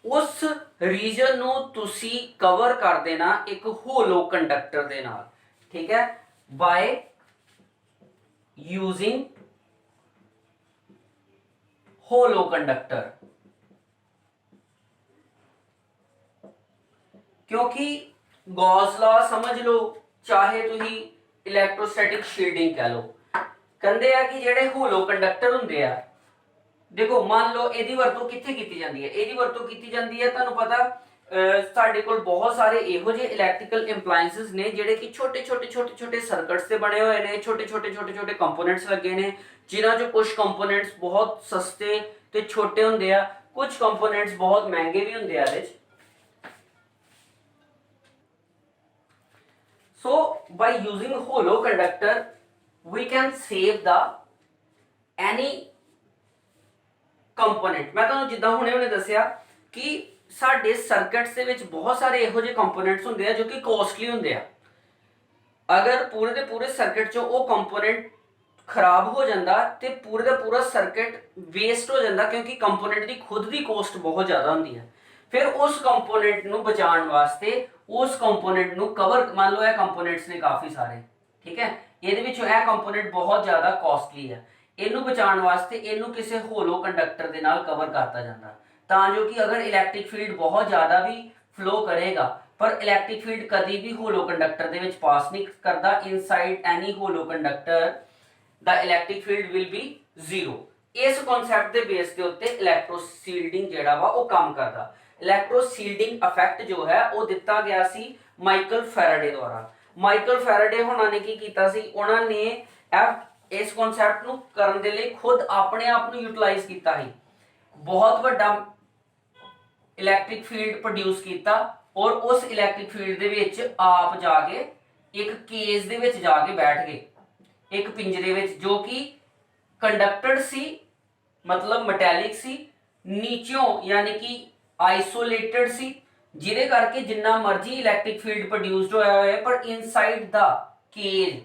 Speaker 1: ਉਸ ਰੀਜਨ ਨੂੰ ਤੁਸੀਂ ਕਵਰ ਕਰ ਦੇਣਾ ਇੱਕ ਹੋਲੋ ਕੰਡਕਟਰ ਦੇ ਨਾਲ। ਠੀਕ ਹੈ, ਬਾय यूजिंग होलो कंडक्टर। क्योंकि गॉस लॉ समझ लो, चाहे तुम इलैक्ट्रोस्टैटिक शील्डिंग कह लो, कहते हैं कि जेडे होलो कंडक्टर हुंदे आ, देखो मान लो इहदी वरतों कित्थे कीती जांदी है, इहदी वरतों कीती जांदी है तुहानूं पता ਸਾਡੇ ਕੋਲ बहुत सारे ਇਹੋ ਜਿਹੇ ਇਲੈਕਟ੍ਰੀਕਲ ਇੰਪਲਾਇੰसेस ਨੇ ਜਿਹੜੇ ਕਿ ਛੋਟੇ ਛੋਟੇ ਸਰਕਟਸ ਤੇ ਬਣੇ ਹੋਏ ਨੇ, ਛੋਟੇ ਛੋਟੇ ਕੰਪੋਨੈਂਟਸ ਲੱਗੇ ਨੇ, ਜਿਨ੍ਹਾਂ ਚੋਂ ਕੁਝ ਕੰਪੋਨੈਂਟਸ ਬਹੁਤ ਸਸਤੇ ਤੇ ਛੋਟੇ ਹੁੰਦੇ ਆ, ਕੁਝ ਕੰਪੋਨੈਂਟਸ ਬਹੁਤ ਮਹਿੰਗੇ ਵੀ ਹੁੰਦੇ ਆ ਇਹਦੇ ਚ। So by using hollow conductor we can save the any component। मैं ਤੁਹਾਨੂੰ ਜਿੱਦਾਂ ਹੁਣੇ ਦੱਸਿਆ ਕਿ ਸਾਡੇ ਸਰਕਟਸ ਦੇ ਵਿੱਚ ਬਹੁਤ ਸਾਰੇ ਇਹੋ ਜਿਹੇ ਕੰਪੋਨੈਂਟਸ ਹੁੰਦੇ ਆ ਜੋ ਕਿ ਕੋਸਟਲੀ ਹੁੰਦੇ ਆ। ਅਗਰ ਪੂਰੇ ਦੇ ਪੂਰੇ ਸਰਕਟ ਚੋਂ ਉਹ ਕੰਪੋਨੈਂਟ ਖਰਾਬ ਹੋ ਜਾਂਦਾ ਤੇ ਪੂਰੇ ਦਾ ਪੂਰਾ ਸਰਕਟ ਵੇਸਟ ਹੋ ਜਾਂਦਾ, ਕਿਉਂਕਿ ਕੰਪੋਨੈਂਟ ਦੀ ਖੁਦ ਦੀ ਕੋਸਟ ਬਹੁਤ ਜ਼ਿਆਦਾ ਹੁੰਦੀ ਹੈ। ਫਿਰ ਉਸ ਕੰਪੋਨੈਂਟ ਨੂੰ ਬਚਾਉਣ ਵਾਸਤੇ ਉਸ ਕੰਪੋਨੈਂਟ ਨੂੰ ਕਵਰ, ਮੰਨ ਲਓ ਇਹ ਕੰਪੋਨੈਂਟਸ ਨੇ ਕਾਫੀ ਸਾਰੇ, ਠੀਕ ਹੈ, ਇਹਦੇ ਵਿੱਚੋਂ ਇਹ ਕੰਪੋਨੈਂਟ ਬਹੁਤ ਜ਼ਿਆਦਾ ਕਾਸਟਲੀ ਹੈ, ਇਹਨੂੰ ਬਚਾਉਣ ਵਾਸਤੇ ਇਹਨੂੰ ਕਿਸੇ ਹੋਲੋ ਕੰਡਕਟਰ ਦੇ ਨਾਲ ਕਵਰ ਕਰਤਾ ਜਾਂਦਾ, ਤਾਂ ਜੋ ਕਿ ਅਗਰ ਇਲੈਕਟ੍ਰਿਕ ਫੀਲਡ ਬਹੁਤ ਜ਼ਿਆਦਾ ਵੀ ਫਲੋ ਕਰੇਗਾ ਪਰ ਇਲੈਕਟ੍ਰਿਕ ਫੀਲਡ ਕਦੀ ਵੀ ਹੋਲੋ ਕੰਡਕਟਰ ਦੇ ਵਿੱਚ ਪਾਸ ਨਹੀਂ ਕਰਦਾ। Inside any hollow conductor the electric field will be zero. ਇਸ ਕਨਸੈਪਟ ਦੇ ਬੇਸ ਦੇ ਉੱਤੇ ਇਲੈਕਟ੍ਰੋਸ਼ੀਲਡਿੰਗ ਜਿਹੜਾ ਵਾ ਉਹ ਕੰਮ ਕਰਦਾ। ਇਲੈਕਟ੍ਰੋਸ਼ੀਲਡਿੰਗ ਇਫੈਕਟ ਜੋ ਹੈ ਉਹ ਦਿੱਤਾ ਗਿਆ ਸੀ ਮਾਈਕਲ ਫੈਰਾਡੇ ਦੁਆਰਾ। ਮਾਈਕਲ ਫੈਰਾਡੇ ਹੋਣਾ ਨੇ ਕੀ ਕੀਤਾ ਸੀ, ਉਹਨਾਂ ਨੇ ਇਸ ਕਨਸੈਪਟ ਨੂੰ ਕਰਨ ਦੇ ਲਈ ਖੁਦ ਆਪਣੇ ਆਪ ਨੂੰ ਯੂਟਿਲਾਈਜ਼ ਕੀਤਾ ਸੀ, ਬਹੁਤ ਵੱਡਾ ਇਲੈਕਟ੍ਰਿਕ ਫੀਲਡ ਪ੍ਰੋਡਿਊਸ ਕੀਤਾ ਔਰ ਉਸ ਇਲੈਕਟ੍ਰਿਕ ਫੀਲਡ ਦੇ ਵਿੱਚ ਆਪ ਜਾ ਕੇ ਇੱਕ ਕੇਜ ਦੇ ਵਿੱਚ ਜਾ ਕੇ ਬੈਠ ਗਏ, ਇੱਕ ਪਿੰਜਰੇ ਵਿੱਚ, ਜੋ ਕਿ ਕੰਡਕਟਡ ਸੀ, ਮਤਲਬ ਮੈਟੈਲਿਕ ਸੀ, ਨੀਚੋਂ ਯਾਨੀ ਕਿ ਆਈਸੋਲੇਟਡ ਸੀ, ਜਿਹਦੇ ਕਰਕੇ ਜਿੰਨਾ ਮਰਜ਼ੀ ਇਲੈਕਟ੍ਰਿਕ ਫੀਲਡ ਪ੍ਰੋਡਿਊਸਡ ਹੋਇਆ ਹੋਇਆ ਪਰ ਇਨਸਾਈਡ ਦਾ ਕੇਜ,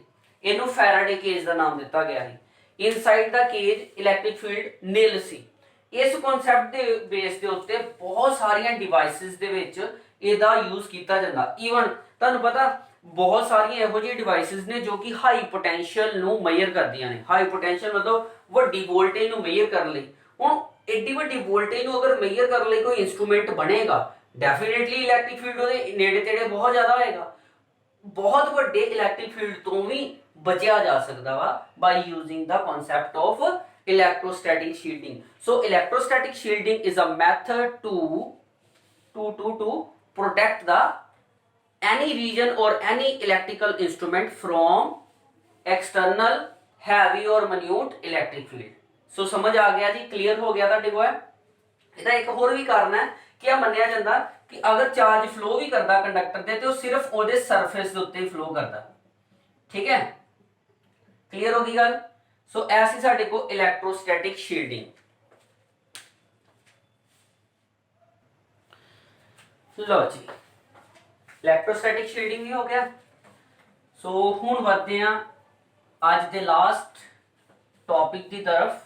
Speaker 1: ਇਹਨੂੰ ਫੈਰਾਡੇ ਕੇਜ ਦਾ ਨਾਮ ਦਿੱਤਾ ਗਿਆ ਸੀ, inside the cage electric field nil ਸੀ। ਇਸ ਕਨਸੈਪਟ ਦੇ ਬੇਸ ਦੇ ਉੱਤੇ ਬਹੁਤ ਸਾਰੀਆਂ ਡਿਵਾਈਸਿਸ ਦੇ ਵਿੱਚ ਇਹਦਾ ਯੂਜ਼ ਕੀਤਾ ਜਾਂਦਾ। ਈਵਨ ਤੁਹਾਨੂੰ ਪਤਾ ਬਹੁਤ ਸਾਰੀਆਂ ਇਹੋ ਜਿਹੀ ਡਿਵਾਈਸਿਸ ਨੇ ਜੋ ਕਿ ਹਾਈ ਪੋਟੈਂਸ਼ੀਅਲ ਨੂੰ ਮੇਜ਼ਰ ਕਰਦੀਆਂ ਨੇ। ਹਾਈ ਪੋਟੈਂਸ਼ੀਅਲ ਮਤਲਬ ਵੱਡੀ ਵੋਲਟੇਜ ਨੂੰ ਮੇਜ਼ਰ ਕਰਨ ਲਈ। ਹੁਣ ਏਡੀ ਵੱਡੀ ਵੋਲਟੇਜ ਨੂੰ ਅਗਰ ਮੇਜ਼ਰ ਕਰਨ ਲਈ ਕੋਈ ਇਨਸਟਰੂਮੈਂਟ ਬਣੇਗਾ, ਡੈਫੀਨੇਟਲੀ ਇਲੈਕਟ੍ਰਿਕ ਫੀਲਡ ਉਹਦੇ ਨੇੜੇ ਤੇੜੇ ਬਹੁਤ ਜ਼ਿਆਦਾ ਹੋਏਗਾ। ਬਹੁਤ ਵੱਡੇ ਇਲੈਕਟ੍ਰਿਕ ਫੀਲਡ ਤੋਂ ਵੀ ਬਚਿਆ ਜਾ ਸਕਦਾ ਵਾ by using the concept of electrostatic shielding. So electrostatic shielding is a method to protect the any region or any electrical instrument from external heavy or minute electric field. So समझ आ गया जी, clear हो गया ਤੁਹਾਡੇ ਕੋਲ। ਇਹਦਾ ਇੱਕ ਹੋਰ ਵੀ ਕਾਰਨ ਹੈ ਕਿ ਇਹ ਮੰਨਿਆ ਜਾਂਦਾ ਕਿ ਅਗਰ ਚਾਰਜ ਫਲੋ ਵੀ ਕਰਦਾ ਕੰਡਕਟਰ ਤੇ ਉਹ ਸਿਰਫ ਉਹਦੇ ਸਰਫੇਸ ਦੇ ਉੱਤੇ ਹੀ ਫਲੋ ਕਰਦਾ। ਠੀਕ ਹੈ, ਕਲੀਅਰ ਹੋ ਗਈ ਗੱਲ। ਸੋ ਐਸੀ ਸਾਡੇ ਕੋਲ ਇਲੈਕਟ੍ਰੋਸਟੈਟਿਕ ਸ਼ੀਲਡਿੰਗ। ਲਓ ਜੀ, ਇਲੈਕਟ੍ਰੋਸਟੈਟਿਕ ਸ਼ੀਲਡਿੰਗ ਵੀ ਹੋ ਗਿਆ। ਸੋ ਹੁਣ ਵਧਦੇ ਹਾਂ ਅੱਜ ਦੇ ਲਾਸਟ ਟੌਪਿਕ ਦੀ ਤਰਫ।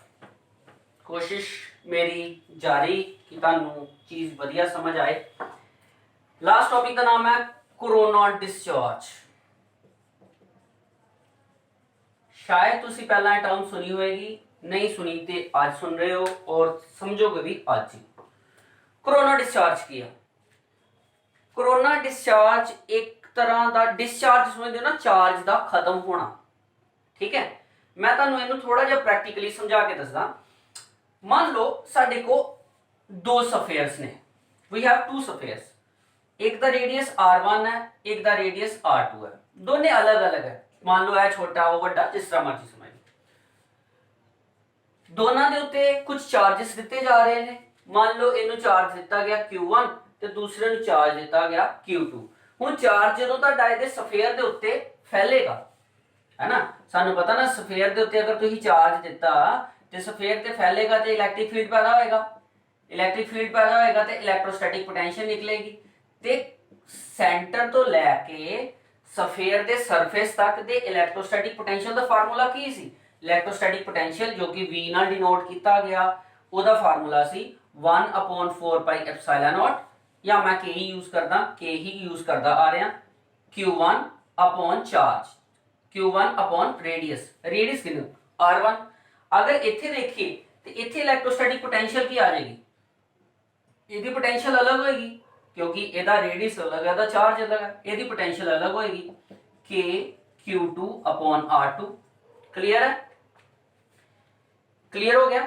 Speaker 1: ਕੋਸ਼ਿਸ਼ ਮੇਰੀ ਜਾਰੀ ਕਿ ਤੁਹਾਨੂੰ ਚੀਜ਼ ਵਧੀਆ ਸਮਝ ਆਏ। ਲਾਸਟ ਟੌਪਿਕ ਦਾ ਨਾਮ ਹੈ ਕੋਰੋਨਾ ਡਿਸਚਾਰਜ। शायद तुसी पहला टर्म सुनी होएगी, नहीं सुनी तो आज सुन रहे हो और समझोगे भी आज ही। कोरोना डिस्चार्ज किया। कोरोना डिस्चार्ज एक तरह का डिस्चार्ज समझते हो ना, चार्ज का खत्म होना। ठीक है, मैं तुहानू इहनू थोड़ा जिहा प्रैक्टिकली समझा के दसदा। मान लो साडे को दो सफेयर्स ने, वी हैव टू सफेयर्स, एक दा रेडियस r1 है, एक दा रेडियस r2 है, दोनों अलग अलग है। मान लो है छोटा वो बड़ा, जिस तरह मर्जी समझ। दोनों के उत्ते कुछ चार्जेस दिते जा रहे हैं, मान लो इनू चार्ज दिता गया Q1 ਤੇ ਦੂਸਰੇ ਨੂੰ ਚਾਰਜ ਦਿੱਤਾ ਗਿਆ Q2। ਹੁਣ ਚਾਰਜ ਜਦੋਂ ਤੁਹਾਡਾ ਇਹਦੇ ਸਫੇਅਰ ਦੇ ਉੱਤੇ ਫੈਲੇਗਾ, ਹੈ ਨਾ, ਸਾਨੂੰ ਪਤਾ ਨਾ ਸਫੇਅਰ ਦੇ ਉੱਤੇ ਅਗਰ ਤੁਸੀਂ ਚਾਰਜ ਦਿੱਤਾ ਤੇ ਸਫੇਅਰ ਤੇ ਫੈਲੇਗਾ ਤੇ ਇਲੈਕਟ੍ਰਿਕ ਫੀਲਡ ਪੈਦਾ ਹੋਏਗਾ, ਇਲੈਕਟ੍ਰਿਕ ਫੀਲਡ ਪੈਦਾ ਹੋਏਗਾ ਤੇ ਇਲੈਕਟ੍ਰੋਸਟੈਟਿਕ ਪੋਟੈਂਸ਼ੀਅਲ ਨਿਕਲੇਗੀ। ਤੇ ਸੈਂਟਰ ਤੋਂ ਲੈ ਕੇ ਸਫੇਅਰ ਦੇ ਸਰਫੇਸ ਤੱਕ ਦੇ ਇਲੈਕਟ੍ਰੋਸਟੈਟਿਕ ਪੋਟੈਂਸ਼ੀਅਲ ਦਾ ਫਾਰਮੂਲਾ ਕੀ ਸੀ? ਇਲੈਕਟ੍ਰੋਸਟੈਟਿਕ ਪੋਟੈਂਸ਼ੀਅਲ ਜੋ ਕਿ V ਨਾਲ ਡਿਨੋਟ ਕੀਤਾ ਗਿਆ, ਉਹਦਾ ਫਾਰਮੂਲਾ ਸੀ 1/4 ਪਾਈ ਐਪਸਾਈਲਨ ਨॉट, ਜਾਂ मैं K ही यूज करदा, K ही यूज करदा आ रहा, Q1 upon charge, Q1 upon radius, radius कितनी R1। अगर इथे देखिए तो इथे इलेक्ट्रोस्टैटिक पोटेंशियल की आ जाएगी, ਇਹਦੀ पोटेंशियल अलग होएगी क्योंकि ਇਹਦਾ रेडियस अलग है, ਇਹਦਾ चार्ज अलग है, ਇਹਦੀ पोटेंशियल अलग होएगी K Q2 upon R2। Clear है? क्लियर हो गया?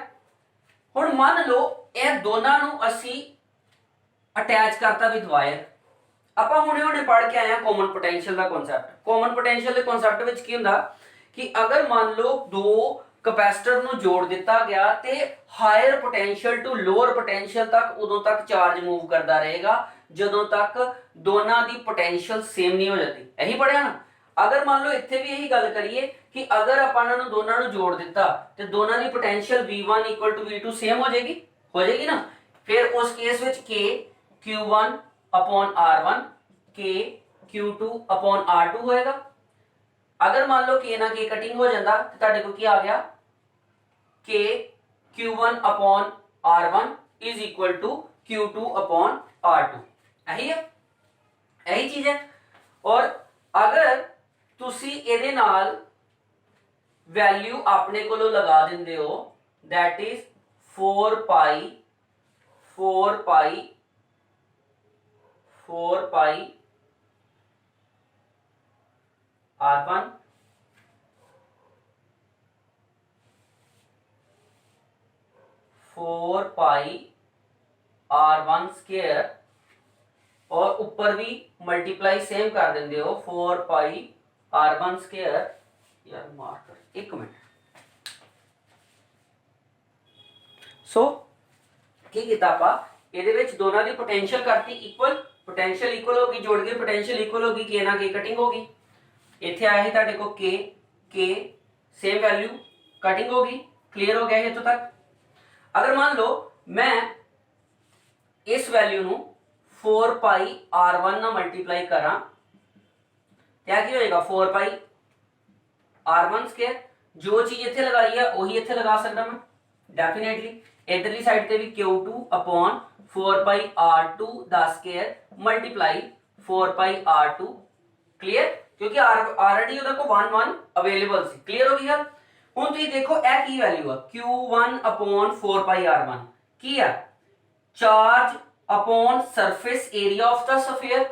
Speaker 1: हुण मान लो ਇਹ ਦੋਨਾਂ ਨੂੰ ਅਸੀਂ ਅਟੈਚ ਕਰਤਾ ਵਿਦ ਵਾਇਰ। ਆਪਾਂ ਹੁਣੇ ਪੜ੍ਹ ਕੇ ਆਏ ਆ ਕਾਮਨ ਪੋਟੈਂਸ਼ੀਅਲ ਦਾ ਕਨਸੈਪਟ। ਕਾਮਨ ਪੋਟੈਂਸ਼ੀਅਲ ਦੇ ਕਨਸੈਪਟ ਵਿੱਚ ਕੀ ਹੁੰਦਾ ਕਿ ਅਗਰ ਮੰਨ ਲਓ ਦੋ ਕਪੈਸਿਟਰ ਨੂੰ ਜੋੜ ਦਿੱਤਾ ਗਿਆ ਤੇ higher potential to lower potential ਤੱਕ ਉਦੋਂ ਤੱਕ ਚਾਰਜ ਮੂਵ ਕਰਦਾ ਰਹੇਗਾ ਜਦੋਂ ਤੱਕ ਦੋਨਾਂ ਦੀ ਪੋਟੈਂਸ਼ੀਅਲ ਸੇਮ ਨਹੀਂ ਹੋ ਜਾਂਦੀ। ਇਹੀ ਪੜਿਆ ਨਾ। ਅਗਰ ਮੰਨ ਲਓ ਇੱਥੇ ਵੀ ਇਹੀ ਗੱਲ ਕਰੀਏ ਕਿ ਅਗਰ ਆਪਾਂ ਇਹਨਾਂ ਨੂੰ ਦੋਨਾਂ ਨੂੰ ਜੋੜ ਦਿੱਤਾ ਤੇ ਦੋਨਾਂ ਦੀ ਪੋਟੈਂਸ਼ੀਅਲ V1 V2 ਸੇਮ ਹੋ ਜਾਏਗੀ ਨਾ। ਫਿਰ ਉਸ ਕੇਸ ਵਿੱਚ K Q1 upon R1 K Q2 upon R2 होएगा। अगर मान लो K ना K कटिंग हो जाता तो ਤੁਹਾਡੇ को ਕੀ ਆ ਗਿਆ K Q1 upon R1 is equal to Q2 upon R2। यही है, यही चीज है। और अगर ਤੁਸੀਂ ਇਹਦੇ ਨਾਲ ਵੈਲਿਊ ਆਪਣੇ ਕੋਲੋਂ ਲਗਾ ਦਿੰਦੇ ਹੋ that is 4 pi R1 4 pi R1 square और ऊपर भी मल्टीप्लाई सेम कर देंगे हो 4 pi R1 स्क्वायर। यार मार्कर एक मिनट। सो की किया ਆਪਾਂ ਇਹਦੇ ਵਿੱਚ ਦੋਨਾਂ ਦੀ ਪੋਟੈਂਸ਼ੀਅਲ ਕਰਤੀ ਇਕੁਅਲ, ਪੋਟੈਂਸ਼ੀਅਲ ਇਕੁਅਲ ਹੋ ਗਈ, ਜੋੜ ਕੇ ਪੋਟੈਂਸ਼ੀਅਲ ਇਕੁਅਲ ਹੋ ਗਈ, K ਨਾਲ K ਕਟਿੰਗ ਹੋ ਗਈ। ਇੱਥੇ ਆਇਆ ਹੈ ਤੁਹਾਡੇ ਕੋ K सेम वैल्यू कटिंग होगी। क्लियर हो गया है तो तक? अगर मान लो मैं इस वैल्यू नु 4 पाई R1 ना मल्टीप्लाई करा क्या की होएगा 4 पाई R1 स्क्वायर। जो चीज इथे लगाई है वही इथे लगा सकता मैं डेफिनेटली। इधरली साइड ते भी Q2 अपॉन 4 पाई R2 दा square multiply 4 pi R2। Clear? क्योंकि ऑलरेडी ਉਹਦੇ ਕੋ 1 1 ਅਵੇਲੇਬਲ ਸੀ। ਕਲੀਅਰ ਹੋ ਗਈ ਗੱਲ? ਹੁਣ ਤੁਸੀਂ ਦੇਖੋ ਇਹ ਕੀ ਵੈਲਿਊ ਆ Q1 upon 4 pi R1 ਕੀ ਆ charge upon surface area of the sphere।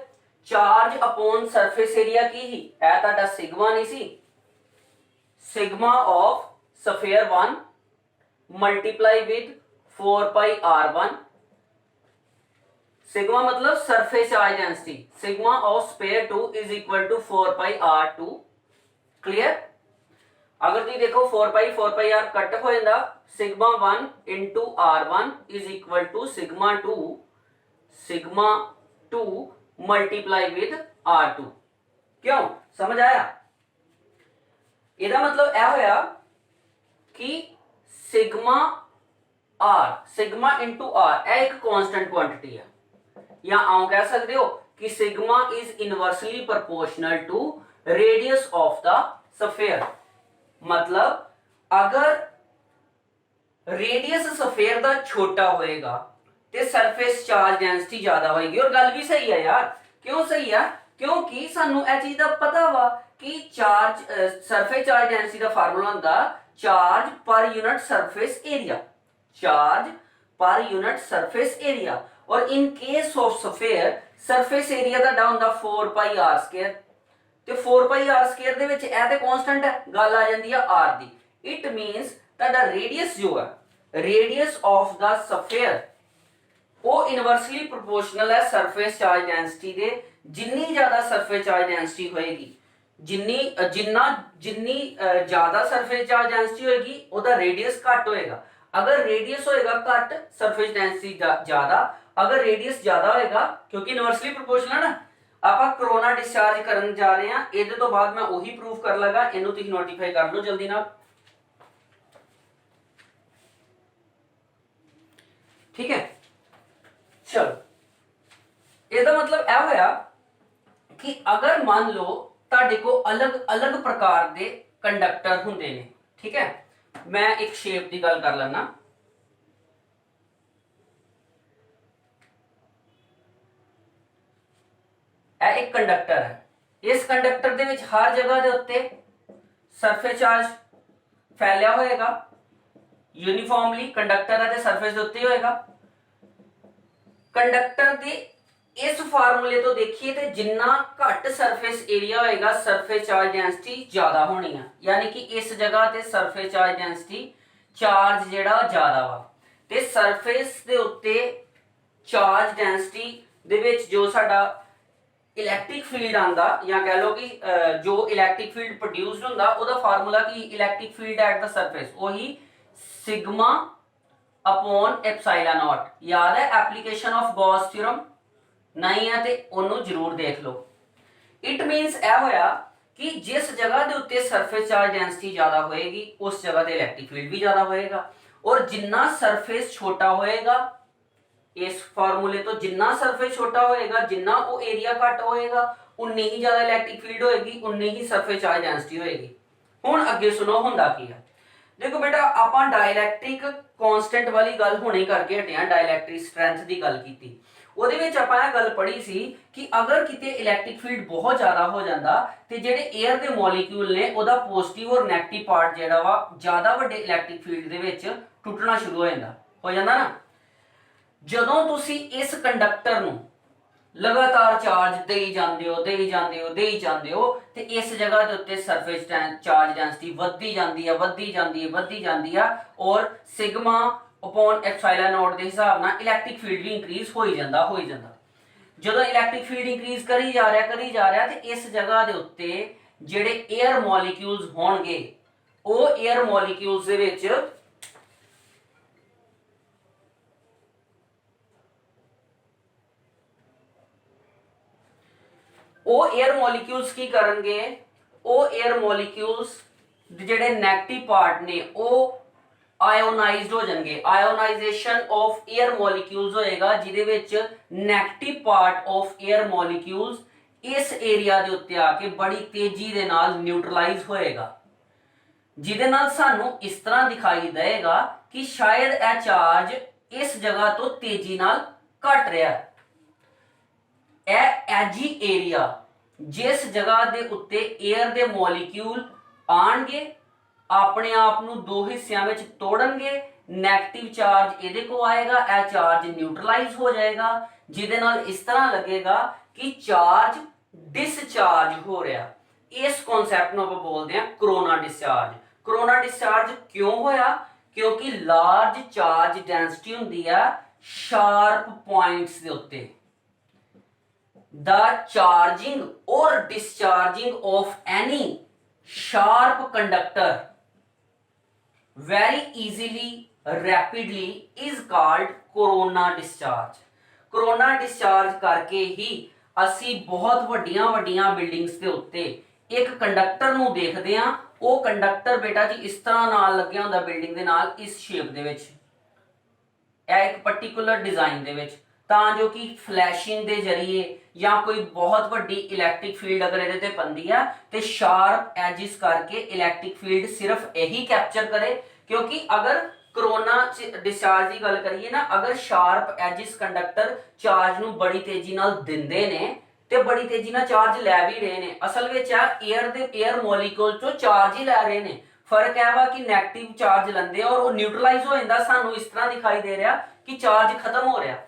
Speaker 1: Charge upon surface area ਕੀ ਹੀ ਇਹ ਤੁਹਾਡਾ ਸਿਗਮਾ ਨਹੀਂ ਸੀ, sigma of sphere 1 multiply with 4 pi R1। Sigma मतलब surface charge density, sigma of sphere 2 is equal to 4 pi R2। Clear? अगर तुम देखो 4 पाई R कट हो जाता, sigma 1 into R1 is equal to sigma 2 multiply with R2। क्यों? समझ आया? ਇਹਦਾ मतलब यह होया कि sigma R sigma into R यह एक कांस्टेंट क्वांटिटी है, या आओ कह सकते हो कि sigma is inversely proportional to radius of the sphere. मतलब अगर रेडियस स्फीयर का छोटा होएगा तो सरफेस चार्ज डेंसिटी ज्यादा होएगी। और गल भी सही है यार। क्यों सही है? क्योंकि सानू यह चीज का पता वा कि चार्ज सरफेस चार्ज डेंसिटी का फार्मूला होता charge per unit surface area, charge per unit surface area. और in case of sphere surface area का होंदा 4 पाई R स्क्वायर। तो 4 पाई R स्क्वायर दे विच ए ते कांस्टेंट है, गल आ जांदी है R दी। इट मींस ताड़ा रेडियस जो है, रेडियस ऑफ द स्फीयर वो इनवर्सली प्रोपोर्शनल है सरफेस चार्ज डेंसिटी दे। जिन्नी ज्यादा सरफेस चार्ज डेंसिटी होएगी, जिन्नी ज्यादा सरफेस चार्ज डेंसिटी होएगी ओदा रेडियस घट होएगा। अगर रेडियस होएगा घट सरफेस डेंसिटी ज्यादा, अगर रेडियस ज्यादा होएगा क्योंकि इनवर्सली प्रोपोर्शनल है ना। ਆਪਾਂ ਕਰੋਨਾ डिस्चार्ज ਕਰਨ ਜਾ ਰਹੇ ਹਾਂ, ਇਹਦੇ ਤੋਂ ਬਾਅਦ ਮੈਂ ਉਹੀ ਪ੍ਰੂਫ ਕਰ ਲਗਾ, ਇਹਨੂੰ ਤੁਸੀਂ ਨੋਟੀਫਾਈ ਕਰ ਲਓ ਜਲਦੀ ਨਾਲ। ठीक है चलो, ਇਹਦਾ मतलब ਇਹ ਹੋਇਆ कि अगर मान लो ਤੁਹਾਡੇ को अलग अलग प्रकार ਦੇ कंडक्टर ਹੁੰਦੇ ਨੇ, ठीक है। मैं एक शेप की गल कर लेना, एक कंडक्टर है, इस कंडक्टर ਦੇ ਵਿੱਚ हर जगह ਦੇ ਉੱਤੇ सरफेस चार्ज फैलिया होएगा यूनिफॉर्मली, कंडक्टर है ਤੇ सरफेस ਦੇ ਉੱਤੇ ਹੋਏਗਾ। कंडक्टर ਦੇ इस फार्मूले तो देखिए तो जिन्ना घट सरफेस एरिया होएगा सरफेस चार्ज डेंसिटी ज्यादा होनी है, यानी कि इस जगह ते सरफेस चार्ज डेंसिटी चार्ज जेड़ा ज्यादा वा, ते सरफेस दे उत्ते चार्ज डेंसिटी दे विच जो साडा इलैक्ट्रिक फील्ड आंदा, या कह लो कि जो इलैक्ट्रिक फील्ड प्रोड्यूस्ड हुंदा ओदा फार्मूला की electric field at the surface वही सिग्मा अपॉन एप्सिलॉन नॉट। याद है एप्लीकेशन ऑफ गॉस थ्योरम, नहीं है तो उन्होंने जरूर देख लो। इट मीनस यह होया कि जिस जगह के उत्ते सरफेस चार्ज डेंसिटी ज्यादा होएगी उस जगह ते इलैक्ट्रिक फील्ड भी ज्यादा होएगा, और जिन्ना सरफेस छोटा होएगा इस फार्मूले तो जिन्ना सरफेस छोटा होएगा जिन्ना वो एरिया घट होएगा उन्नी ही ज्यादा इलैक्ट्रिक फील्ड होएगी, उन्नी ही सरफेस चार्ज डेंसिटी होएगी। हुण अगे सुनो हुंदा की है। देखो बेटा आपां डाइलैक्ट्रिक कांस्टेंट वाली गल हुणे करके हटे हां, डाइलैक्ट्रिक स्ट्रेंथ की गल कीती। ਉਹਦੇ ਵਿੱਚ ਆਪਾਂ ਇਹ ਗੱਲ ਪੜ੍ਹੀ ਸੀ ਕਿ ਅਗਰ ਕਿਤੇ ਇਲੈਕਟ੍ਰਿਕ ਫੀਲਡ ਬਹੁਤ ਜ਼ਿਆਦਾ ਹੋ ਜਾਂਦਾ ਤੇ ਜਿਹੜੇ 에ਅਰ ਦੇ ਮੋਲੀਕਿਊਲ ਨੇ ਉਹਦਾ ਪੋਜ਼ਿਟਿਵ ਔਰ 네ਗੇਟਿਵ ਪਾਰਟ ਜਿਹੜਾ ਵਾ ਜ਼ਿਆਦਾ ਵੱਡੇ ਇਲੈਕਟ੍ਰਿਕ ਫੀਲਡ ਦੇ ਵਿੱਚ ਟੁੱਟਣਾ ਸ਼ੁਰੂ ਹੋ ਜਾਂਦਾ ਨਾ। ਜਦੋਂ ਤੁਸੀਂ ਇਸ ਕੰਡਕਟਰ ਨੂੰ ਲਗਾਤਾਰ ਚਾਰਜ ਦੇਈ ਜਾਂਦੇ ਹੋ ਤੇ ਇਸ ਜਗ੍ਹਾ ਦੇ ਉੱਤੇ ਸਰਫੇਸ ਚਾਰਜ ਡੈਂਸਿਟੀ ਵੱਧਦੀ ਜਾਂਦੀ ਆ ਔਰ ਸਿਗਮਾ अपॉन एप्सिलॉन नॉट के हिसाब नाल इलैक्ट्रिक फील्ड भी इंक्रीज हो ही जाता। जो इलैक्ट्रिक फील्ड इंक्रीज करी जा रहा तो इस जगह के उत्ते जिहड़े एयर मॉलिक्यूल्स होणगे वो एयर मॉलिक्यूल्स दे विच वो एयर मॉलिक्यूल्स की करनगे, वो एयर मॉलिक्यूल्स जिहड़े नेगेटिव पार्ट ने वो आयोनाइज्ड हो जाएंगे। आयोनाइजेशन ऑफ एयर मॉलिक्यूल्स होएगा जिहदे विच negative part of air molecules इस एरिया दे उत्ते आके बड़ी तेजी दे नाल न्यूट्रलाइज होएगा, जिहदे नाल सानू इस तरह दिखाई देगा कि शायद यह चार्ज इस जगह तो तेजी नाल घट रहा है। एजी एरिया जिस जगह दे उत्ते एयर दे मॉलिक्यूल आणगे अपने आप नू दो हिस्सों में तोड़नगे, नेगेटिव चार्ज इहदे को आएगा, यह चार्ज न्यूट्रलाइज हो जाएगा, जिहदे नाल इस तरह लगेगा कि चार्ज डिस्चार्ज हो रहा। इस कॉन्सैप्ट नू आपां बोलते हैं कोरोना डिस्चार्ज। कोरोना डिस्चार्ज क्यों होया? क्योंकि लार्ज चार्ज डेंसिटी हुंदी है शार्प पॉइंट्स दे उत्ते। द चार्जिंग और discharging of any sharp conductor very easily rapidly is called corona discharge। corona discharge करके ही ਅਸੀਂ बहुत ਵੱਡੀਆਂ ਬਿਲਡਿੰਗਸ ਦੇ ਉੱਤੇ ਇੱਕ ਕੰਡਕਟਰ ਨੂੰ ਦੇਖਦੇ ਆ। ਉਹ ਕੰਡਕਟਰ ਬੇਟਾ ਜੀ ਇਸ ਤਰ੍ਹਾਂ ਨਾਲ ਲੱਗਿਆ ਹੁੰਦਾ ਬਿਲਡਿੰਗ ਦੇ ਨਾਲ, ਇਸ ਸ਼ੇਪ ਦੇ ਵਿੱਚ, ਇਹ ਇੱਕ ਪਾਰਟਿਕੂਲਰ ਡਿਜ਼ਾਈਨ ਦੇ ਵਿੱਚ, ਤਾਂ ਜੋ ਕਿ ਫਲੈਸ਼ਿੰਗ ਦੇ ਜ਼ਰੀਏ ਜਾਂ कोई बहुत वड्डी इलैक्ट्रिक फील्ड अगर इहदे ते पंदी है तो शार्प एजिस करके इलैक्ट्रिक फील्ड सिर्फ यही कैप्चर करे। क्योंकि अगर कोरोना डिस्चार्ज की गल करिए ना, अगर शार्प एजिस कंडक्टर चार्ज नू बड़ी तेजी नाल दिंदे ने ते बड़ी तेजी नाल चार्ज लै भी रहे ने, असल विच एयर मॉलिक्यूल चो चार्ज ही लै रहे ने। फर्क है वा कि नेगेटिव चार्ज लैंदे और वो न्यूट्रलाइज हो जाता, सानू इस तरह दिखाई दे रहा कि चार्ज खत्म हो रहा।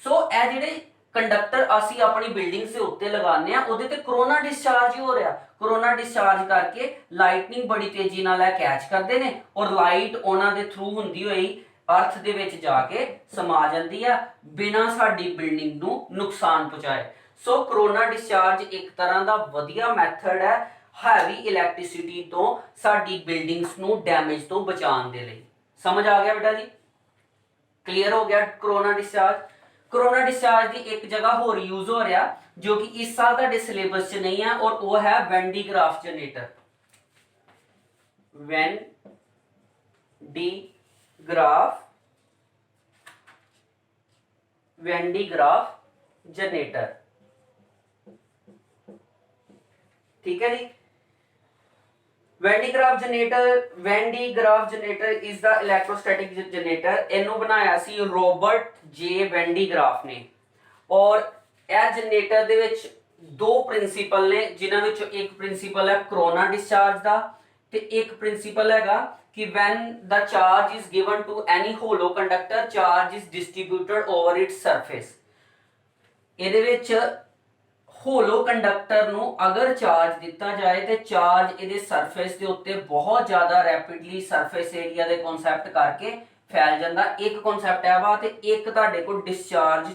Speaker 1: सो ए जिहड़े कंडक्टर असी अपनी बिल्डिंग से उत्ते लगाने आ उहदे ते कोरोना डिस्चार्ज ही हो रहा। कोरोना डिस्चार्ज करके लाइटनिंग बड़ी तेजी नाल कैच करते हैं और लाइट उन्हां दे थ्रू हुंदी होई अर्थ दे विच जाके समा जाती है बिना साडी बिल्डिंग नू नुकसान पहुंचाए। सो कोरोना डिस्चार्ज एक तरह का वधिया मैथड है हैवी इलैक्ट्रिसिटी तो साडी बिल्डिंग्स नू डैमेज तो बचाने दे लई। समझ आ गया बेटा जी? क्लियर हो गया कोरोना डिस्चार्ज? कोरोना डिस्चार्ज की एक जगह होर यूज हो रहा जो कि इस साल तुहाडे सिलेबस च नहीं है, और वो है Van de Graaff generator. Van de Graaff, Van de Graaff generator, ठीक है जी। Van de Graaff generator, Van de Graaff generator is the electrostatic generator. इनू बनाया सी Robert J Van de Graaff ने, और यह जनरेटर दे विच दो प्रिंसीपल ने, जिन्हां विचों एक प्रिंसीपल है कोरोना डिस्चार्ज दा, ते एक प्रिंसीपल हैगा कि when the charge is given to any hollow conductor, charge is distributed over its surface. ਇਹਦੇ ਵਿੱਚ ਹੋਲੋ ਕੰਡਕਟਰ ਨੂੰ ਅਗਰ ਚਾਰਜ ਦਿੱਤਾ ਜਾਏ ਤੇ ਚਾਰਜ ਇਹਦੇ ਸਰਫੇਸ ਦੇ ਉੱਤੇ ਬਹੁਤ ਜ਼ਿਆਦਾ ਰੈਪਿਡਲੀ ਸਰਫੇਸ ਏਰੀਆ ਦੇ ਕਨਸੈਪਟ ਕਰਕੇ ਫੈਲ ਜਾਂਦਾ। ਇੱਕ ਕਨਸੈਪਟ ਹੈ ਵਾ, ਤੇ ਇੱਕ ਤੁਹਾਡੇ ਕੋਲ ਡਿਸਚਾਰਜ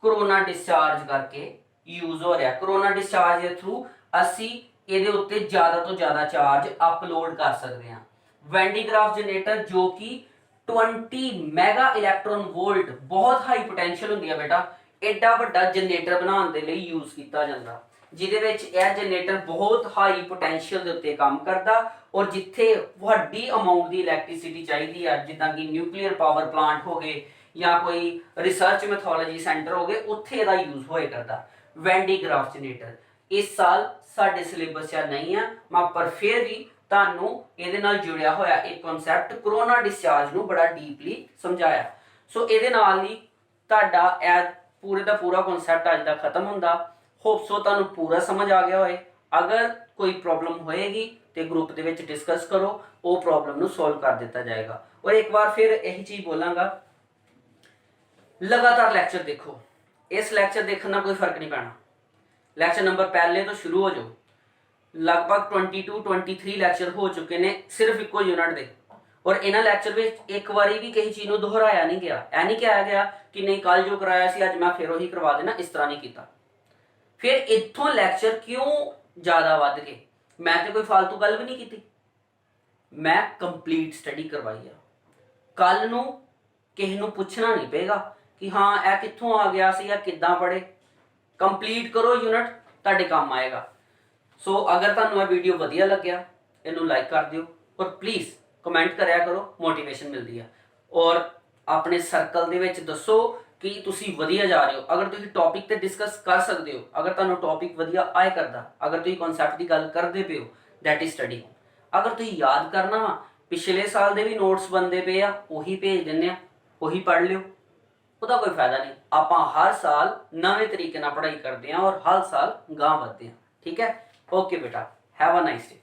Speaker 1: ਕੋਰੋਨਾ ਡਿਸਚਾਰਜ ਕਰਕੇ ਯੂਜ਼ ਹੋ ਰਿਹਾ। ਕੋਰੋਨਾ ਡਿਸਚਾਰਜ ਦੇ ਥਰੂ ਅਸੀਂ ਇਹਦੇ ਉੱਤੇ ਜ਼ਿਆਦਾ ਤੋਂ ਜ਼ਿਆਦਾ ਚਾਰਜ ਅਪਲੋਡ ਕਰ ਸਕਦੇ ਹਾਂ। ਵੈਨ ਡੀ ਗ੍ਰਾਫ ਜਨਰੇਟਰ ਜੋ ਕਿ 20 ਮੈਗਾ ਇਲੈਕਟ੍ਰੋਨ ਵੋਲਟ, ਬਹੁਤ ਹਾਈ ਪੋਟੈਂਸ਼ੀਅਲ ਹੁੰਦੀ ਹੈ ਬੇਟਾ, एडा वड्डा जनरेटर बनाने के लिए यूज किया जाता, जिहदे विच यह जनरेटर बहुत हाई पोटेंशियल के उत्ते काम करता, और जिथे वड्डी अमाउंट की इलैक्ट्रिसिटी चाहिए है, जिद्दां कि न्यूक्लीयर पावर प्लांट हो गए या कोई रिसर्च मैथोलॉजी सेंटर हो गए, उत्थे इहदा यूज होए करता। वैन डी ग्राफ जनरेटर इस साल साडे सिलेबस च नहीं है, पर फिर भी तुहानूं इहदे नाल जुड़िया होया एक कॉन्सैप्ट कोरोना डिस्चार्ज नूं बड़ा डीपली समझाया। सो इहदे नाल ही तुहाडा पूरे का पूरा कॉन्सैप्ट अज तक खत्म होंदा। होप सो तुहानूं पूरा समझ आ गया होए। अगर कोई प्रॉब्लम होएगी तो ग्रुप दे विच डिस्कस करो, वो प्रॉब्लम नूं सॉल्व कर दिता जाएगा। और एक बार फिर यही चीज़ बोलांगा, लगातार लैक्चर देखो, इस लैक्चर देखने का कोई फर्क नहीं पैना। लैक्चर नंबर पहले तो शुरू हो जाओ, लगभग 22-23 लैक्चर हो चुके हैं सिर्फ इको यूनिट के, और इन्हां लैक्चर में एक बारी भी किसी चीज़ को दोहराया नहीं गया। ऐ नहीं कहा गया कि नहीं कल जो कराया सी अज मैं फिर वही करवा देना, इस तरह नहीं किया। फिर इत्थों लैक्चर क्यों ज़्यादा वध गए? मैं तो कोई फालतू गल भी नहीं की, मैं कंप्लीट स्टडी करवाई है। कल नूं किसी नूं पुछना नहीं पेगा कि हाँ यह कित्थों आ गया सी या किद्दां पढ़े। कंप्लीट करो यूनिट, तुहाडे काम आएगा। सो अगर तुहानूं यह वीडियो वधिया लग्या, इहनूं लाइक कर दिओ, और प्लीज़ कमेंट कराया करो, मोटिवेशन मिलती है। और अपने सर्कल दे विच दसो कि तुसी वधिया जा रहे हो। अगर तुसी टॉपिक ते डिस्कस कर सकते हो, अगर तुहानूं टॉपिक वधिया आए करदा, अगर तुसी कॉन्सैप्ट की गल करदे पे हो, दैट इज स्टडी। अगर तुसी याद करना वा, पिछले साल दे भी नोट्स बनते पे आ, उही भेज दिंदे आ, उही पढ़ लिओ, ਉਹਦਾ कोई फायदा नहीं। आपां हर साल नवे तरीके नाल पढ़ाई करते हैं और हर साल गांह वधदे हैं। ठीक है, ओके बेटा, हैव अ नाइस डे।